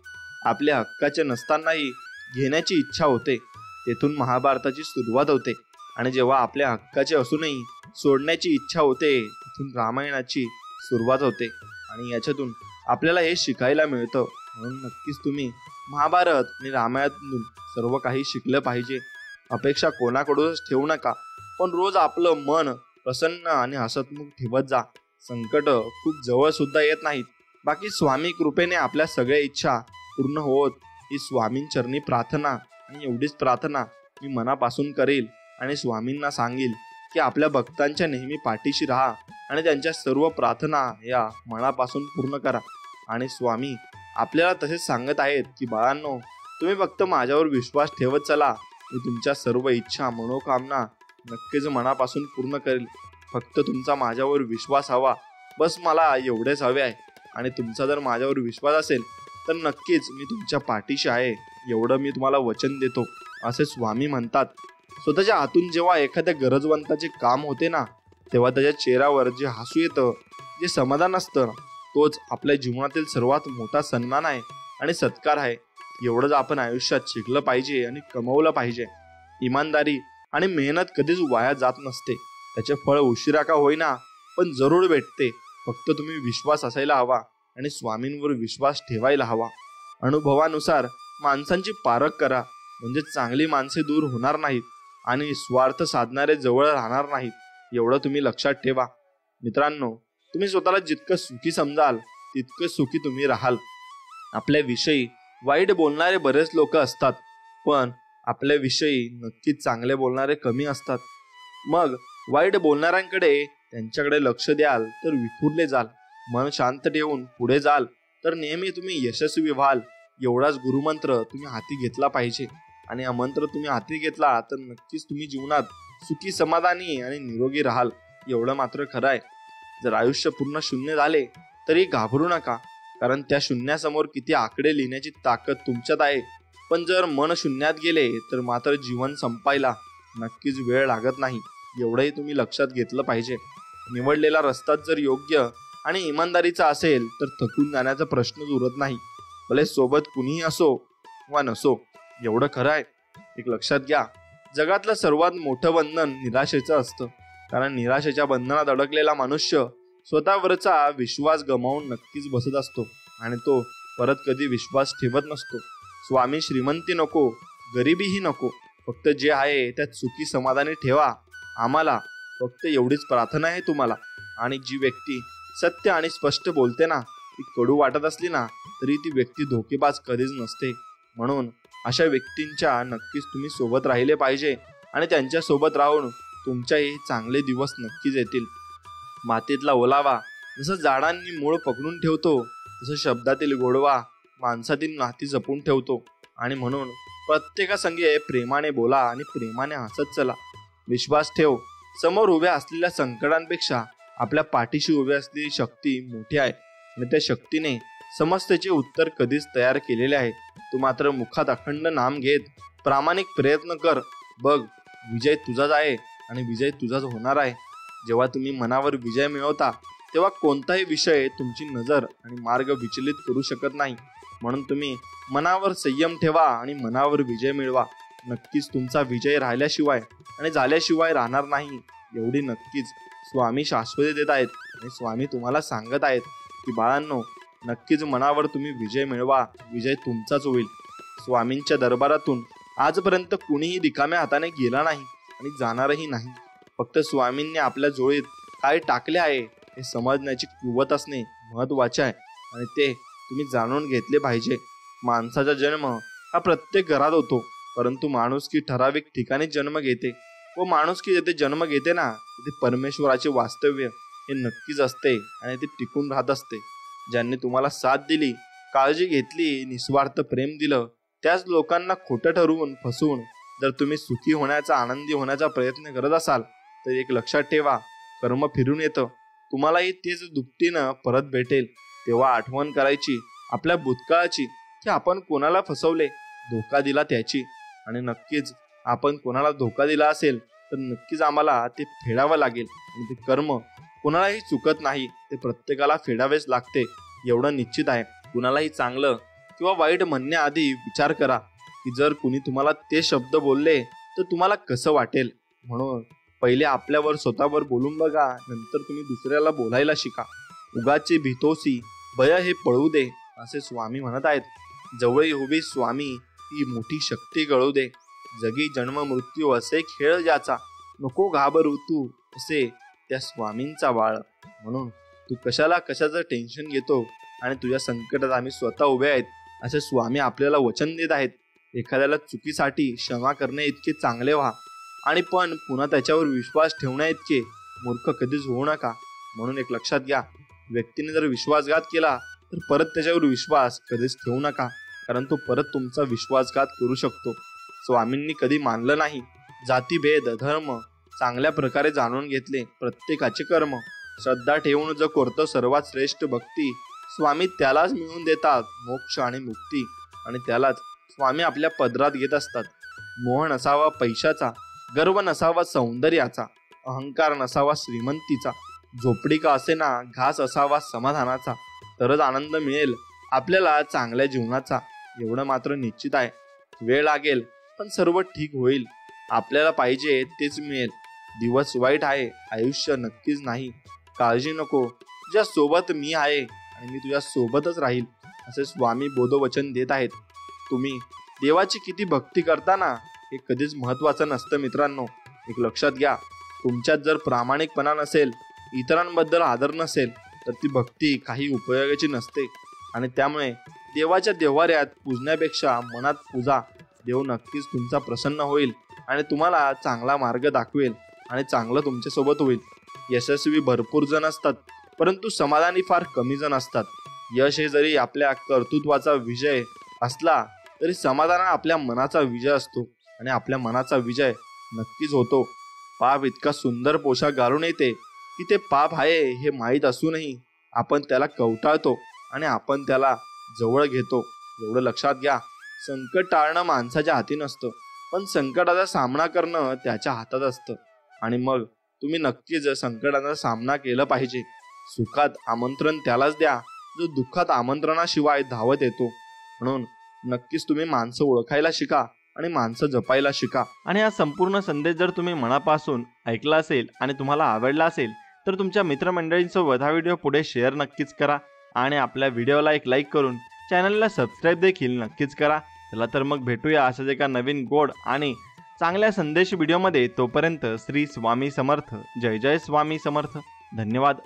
आपल्या हक्काचे नसतानाही घेण्याची इच्छा होते, तेथून महाभारताची सुरुवात होते. आणि जेव्हा आपल्या हक्काचे असूनही सोडण्याची इच्छा होते, तिथून रामायणाची सुरुवात होते. आणि याच्यातून आपल्याला हे शिकायला मिळतं. म्हणून नक्कीच तुम्ही महाभारत आणि रामायणातून सर्व काही शिकलं पाहिजे. अपेक्षा कोणाकडूनच ठेवू नका, पण रोज आपलं मन प्रसन्न आणि हसतमुख ठेवत जा. संकट खूप जवळ सुद्धा येत नाहीत. बाकी स्वामी कृपेने आपल्या सगळ्या इच्छा पूर्ण होत ही स्वामींचरणी प्रार्थना. आणि एवढीच प्रार्थना मी मनापासून करेल आणि स्वामींना सांगेल की आपल्या भक्तांच्या नेहमी पाठीशी राहा आणि त्यांच्या सर्व प्रार्थना या मनापासून पूर्ण करा. आणि स्वामी आपल्याला तसेच सांगत आहेत की बाळांनो, तुम्ही फक्त माझ्यावर विश्वास ठेवत चला, मी तुमच्या सर्व इच्छा मनोकामना नक्कीच मनापासून पूर्ण करेल. फक्त तुमचा माझ्यावर विश्वास हवा, बस मला एवढेच हवे आहे. आणि तुमचा जर माझ्यावर विश्वास असेल तर नक्कीच मी तुमच्या पाठीशी आहे, एवढं मी तुम्हाला वचन देतो, असे स्वामी म्हणतात. स्वतःच्या हातून जेव्हा एखाद्या गरजवंताचे काम होते ना, तेव्हा त्याच्या चेहऱ्यावर जे हसू येतं, जे समाधान असतं, तोच आपल्या जीवनातील सर्वात मोठा सन्मान आहे आणि सत्कार आहे. एवढंच आपण आयुष्यात शिकलं पाहिजे आणि कमवलं पाहिजे. इमानदारी आणि मेहनत कधीच वाया जात नसते. त्याचे फळ उशिरा का होईना पण जरूर भेटते. फक्त तुम्ही विश्वास असायला हवा आणि स्वामींवर विश्वास ठेवायला हवा. अनुभवानुसार माणसांची पारख करा, म्हणजे चांगली माणसे दूर होणार नाहीत आणि स्वार्थ साधणारे जवळ राहणार नाहीत. एवढं तुम्ही लक्षात ठेवा. मित्रांनो, तुम्ही स्वतःला जितकं सुखी समजाल तितकं सुखी तुम्ही राहाल. आपल्याविषयी वाईट बोलणारे बरेच लोक असतात, पण आपल्याविषयी नक्कीच चांगले बोलणारे कमी असतात. मग वाईट बोलणाऱ्यांकडे त्यांच्याकडे लक्ष द्याल तर विखुरले जाल मन शांत ठेवून पुढे जाल तर नेहमी तुम्ही यशस्वी व्हाल. एवढाच गुरुमंत्र तुम्ही हाती घेतला पाहिजे. आणि हा मंत्र तुम्ही हाती घेतला तर नक्कीच तुम्ही जीवनात सुखी, समाधानी आणि निरोगी राहाल. एवढं मात्र खरं आहे. जर आयुष्य पूर्ण शून्य झाले तरी घाबरू नका, कारण त्या शून्यासमोर किती आकडे लिहिण्याची ताकद तुमच्यात आहे. पण जर मन शून्यात गेले तर मात्र जीवन संपायला नक्कीच वेळ लागत नाही. एवढंही तुम्ही लक्षात घेतलं पाहिजे. निवडलेला रस्ता जर योग्य आणि इमानदारीचा असेल तर थकून जाण्याचा प्रश्नच उरत नाही, भले सोबत कुणीही असो वा नसो. एवढं खरं आहे. एक लक्षात घ्या, जगातलं सर्वात मोठं बंधन निराशेचं असतं. कारण निराशेच्या बंधनात अडकलेला मनुष्य स्वतःवरचा विश्वास गमावून नक्कीच बसत असतो आणि तो परत कधी विश्वास ठेवत नसतो. स्वामी श्रीमंती नको, गरिबीही नको, फक्त जे आहे त्यात सुखी समाधानी ठेवा. आम्हाला फक्त एवढीच प्रार्थना आहे तुम्हाला. आणि जी व्यक्ती सत्य आणि स्पष्ट बोलते ना, ती कडू वाटत असली ना तरी ती व्यक्ती धोकेबाज कधीच नसते. म्हणून अशा व्यक्तींच्या नक्कीच तुम्ही सोबत राहिले पाहिजे आणि त्यांच्या सोबत राहून तुमच्याही चांगले दिवस नक्कीच येतील. मातीतला ओलावा जसं झाडांनी मूळ पकडून ठेवतो, तसं शब्दातील गोडवा माणसातील नाती जपून ठेवतो. आणि म्हणून प्रत्येकासंगे प्रेमाने बोला आणि प्रेमाने हसत चला. विश्वास ठेव, समोर उभ्या असलेल्या संकटांपेक्षा आपल्या पाठीशी उभी असलेली शक्ती मोठी आहे आणि त्या शक्तीने समस्येचे उत्तर कधीच तयार केलेले आहे. तू मात्र मुखात अखंड नाम घेत प्रामाणिक प्रयत्न कर. बघ, विजय तुझाच आहे आणि विजय तुझाच होणार आहे. जेव्हा तुम्ही मनावर विजय मिळवता तेव्हा कोणताही विषय तुमची नजर आणि मार्ग विचलित करू शकत नाही. म्हणून तुम्ही मनावर संयम ठेवा आणि मनावर विजय मिळवा. नक्कीच तुमचा विजय राहिल्याशिवाय आणि झाल्याशिवाय राहणार नाही, एवढी नक्कीच स्वामी शाश्वती देत आहेत. आणि स्वामी तुम्हाला सांगत आहेत की बाळांनो, नक्कीच मनावर तुम्ही विजय मिळवा. विजय तुमचाच होईल. स्वामींच्या दरबारातून आजपर्यंत कुणीही रिकाम्या हाताने गेला नाही आणि जाणारही नाही. फक्त स्वामींनी आपल्या जोळीत काय टाकले आहे हे समजण्याची कुवत असणे महत्वाचे आहे आणि ते तुम्ही जाणून घेतले पाहिजे. माणसाचा जन्म हा प्रत्येक घरात होतो, परंतु माणुसकी ठराविक ठिकाणी जन्म घेते व माणुसकी जेथे जन्म घेते ना, तिथे परमेश्वराचे वास्तव्य हे नक्कीच असते आणि ते टिकून राहत असते. ज्यांनी तुम्हाला साथ दिली, काळजी घेतली, निस्वार्थ प्रेम दिलं, त्याच लोकांना खोटं ठरवून फसवून जर तुम्ही सुखी होण्याचा, आनंदी होण्याचा प्रयत्न करत असाल तर एक लक्षात ठेवा, कर्म फिरून येतं. तुम्हालाही तेच दुपटीनं परत भेटेल. तेव्हा आठवण करायची आपल्या भूतकाळाची की आपण कोणाला फसवले, धोका दिला त्याची. आणि नक्कीच आपण कोणाला धोका दिला असेल तर नक्कीच आम्हाला ते फेडावं लागेल. आणि ते कर्म कोणालाही चुकत नाही, ते प्रत्येकाला फेडावेच लागते, एवढं निश्चित आहे. कुणालाही चांगलं किंवा वाईट म्हणण्याआधी विचार करा की जर कुणी तुम्हाला ते शब्द बोलले तर तुम्हाला कसं वाटेल. म्हणून पहिले आपल्यावर स्वतःवर बोलून बघा, नंतर तुम्ही दुसऱ्याला बोलायला शिका. उगाचे भीतोसी भय हे पळू दे, असे स्वामी म्हणत आहेत. जवळ उभी स्वामी ही मोठी शक्ती गळू दे. जगी जन्म मृत्यू असे खेळ ज्याचा, नको घाबरू तू असे त्या स्वामींचा बाळ. म्हणून तू कशाचं टेन्शन घेतो आणि तुझ्या संकटात आम्ही स्वतः उभे आहेत असे स्वामी आपल्याला वचन देत आहेत. एखाद्याला चुकीसाठी क्षमा करणे इतके चांगले व्हा आणि पण पुन्हा त्याच्यावर विश्वास ठेवण्या इतके मूर्ख कधीच होऊ नका. म्हणून एक लक्षात घ्या, व्यक्तीने जर विश्वासघात केला तर परत त्याच्यावर विश्वास कधीच ठेवू नका, कारण तो परत तुमचा विश्वासघात करू शकतो. स्वामींनी कधी मानलं नाही. जातीभेद, धर्म चांगल्या प्रकारे जाणून घेतले. प्रत्येकाचे कर्म श्रद्धा ठेवून जो करतो सर्वात श्रेष्ठ भक्ती, स्वामी त्यालाच मिळवून देतात मोक्ष आणि मुक्ती. आणि त्यालाच स्वामी आपल्या पदरात घेत असतात. मोह नसावा पैशाचा, गर्व नसावा सौंदर्याचा, अहंकार नसावा श्रीमंतीचा, झोपडी का असेना घास असावा समाधानाचा, तरच आनंद मिळेल आपल्याला चांगल्या जीवनाचा. एवढं मात्र निश्चित आहे, वेळ लागेल पण सर्व ठीक होईल. आपल्याला पाहिजे तेच मिळेल. दिवस वाईट आहे, आयुष्य नक्कीच नाही. काळजी नको, तुझ्या सोबत मी आहे आणि मी तुझ्या सोबतच राहील असे स्वामी बोधवचन देत आहेत. तुम्ही देवाची किती भक्ती करता ना, हे कधीच महत्वाचं नसतं मित्रांनो. एक लक्षात घ्या, तुमच्यात जर प्रामाणिकपणा नसेल, इतरांबद्दल आदर नसेल तर ती भक्ती काही उपयोगाची नसते. आणि त्यामुळे देवाच्या देव्हाऱ्यात पूजण्यापेक्षा मनात पूजा. देव नक्कीच तुमचा प्रसन्न होईल आणि तुम्हाला चांगला मार्ग दाखवेल आणि चांगलं तुमच्यासोबत होईल. यशस्वी भरपूर जण असतात परंतु समाधानी फार कमी जण असतात. यश हे जरी आपल्या कर्तृत्वाचा विजय असला तरी समाधान आपल्या मनाचा विजय असतो आणि आपल्या मनाचा विजय नक्कीच होतो. पाप इतका सुंदर पोशाख घालून येते की ते पाप आहे हे माहीत असूनही आपण त्याला कवटाळतो आणि आपण त्याला जवळ घेतो. एवढं लक्षात घ्या, संकट टाळणं माणसाच्या हाती नसतं, पण संकटाचा सामना करणं त्याच्या हातात असतं. आणि मग तुम्ही नक्कीच संकटाचा सामना केला पाहिजे. सुखात आमंत्रण त्यालाच द्या जो दुःखात आमंत्रणाशिवाय धावत येतो. म्हणून नक्कीच तुम्ही माणसं ओळखायला शिका आणि माणसं जपायला शिका. आणि हा संपूर्ण संदेश जर तुम्ही मनापासून ऐकला असेल आणि तुम्हाला आवडला असेल तर तुमच्या मित्रमंडळींसोबत हा व्हिडिओ पुढे शेअर नक्कीच करा आणि आपल्या व्हिडिओला एक लाईक करून चॅनलला सबस्क्राईब देखील नक्कीच करा. चला तर मग भेटूया अशाच एका नवीन गोड आणि चांगल्या संदेश व्हिडिओमध्ये. तोपर्यंत श्री स्वामी समर्थ. जय जय स्वामी समर्थ. धन्यवाद.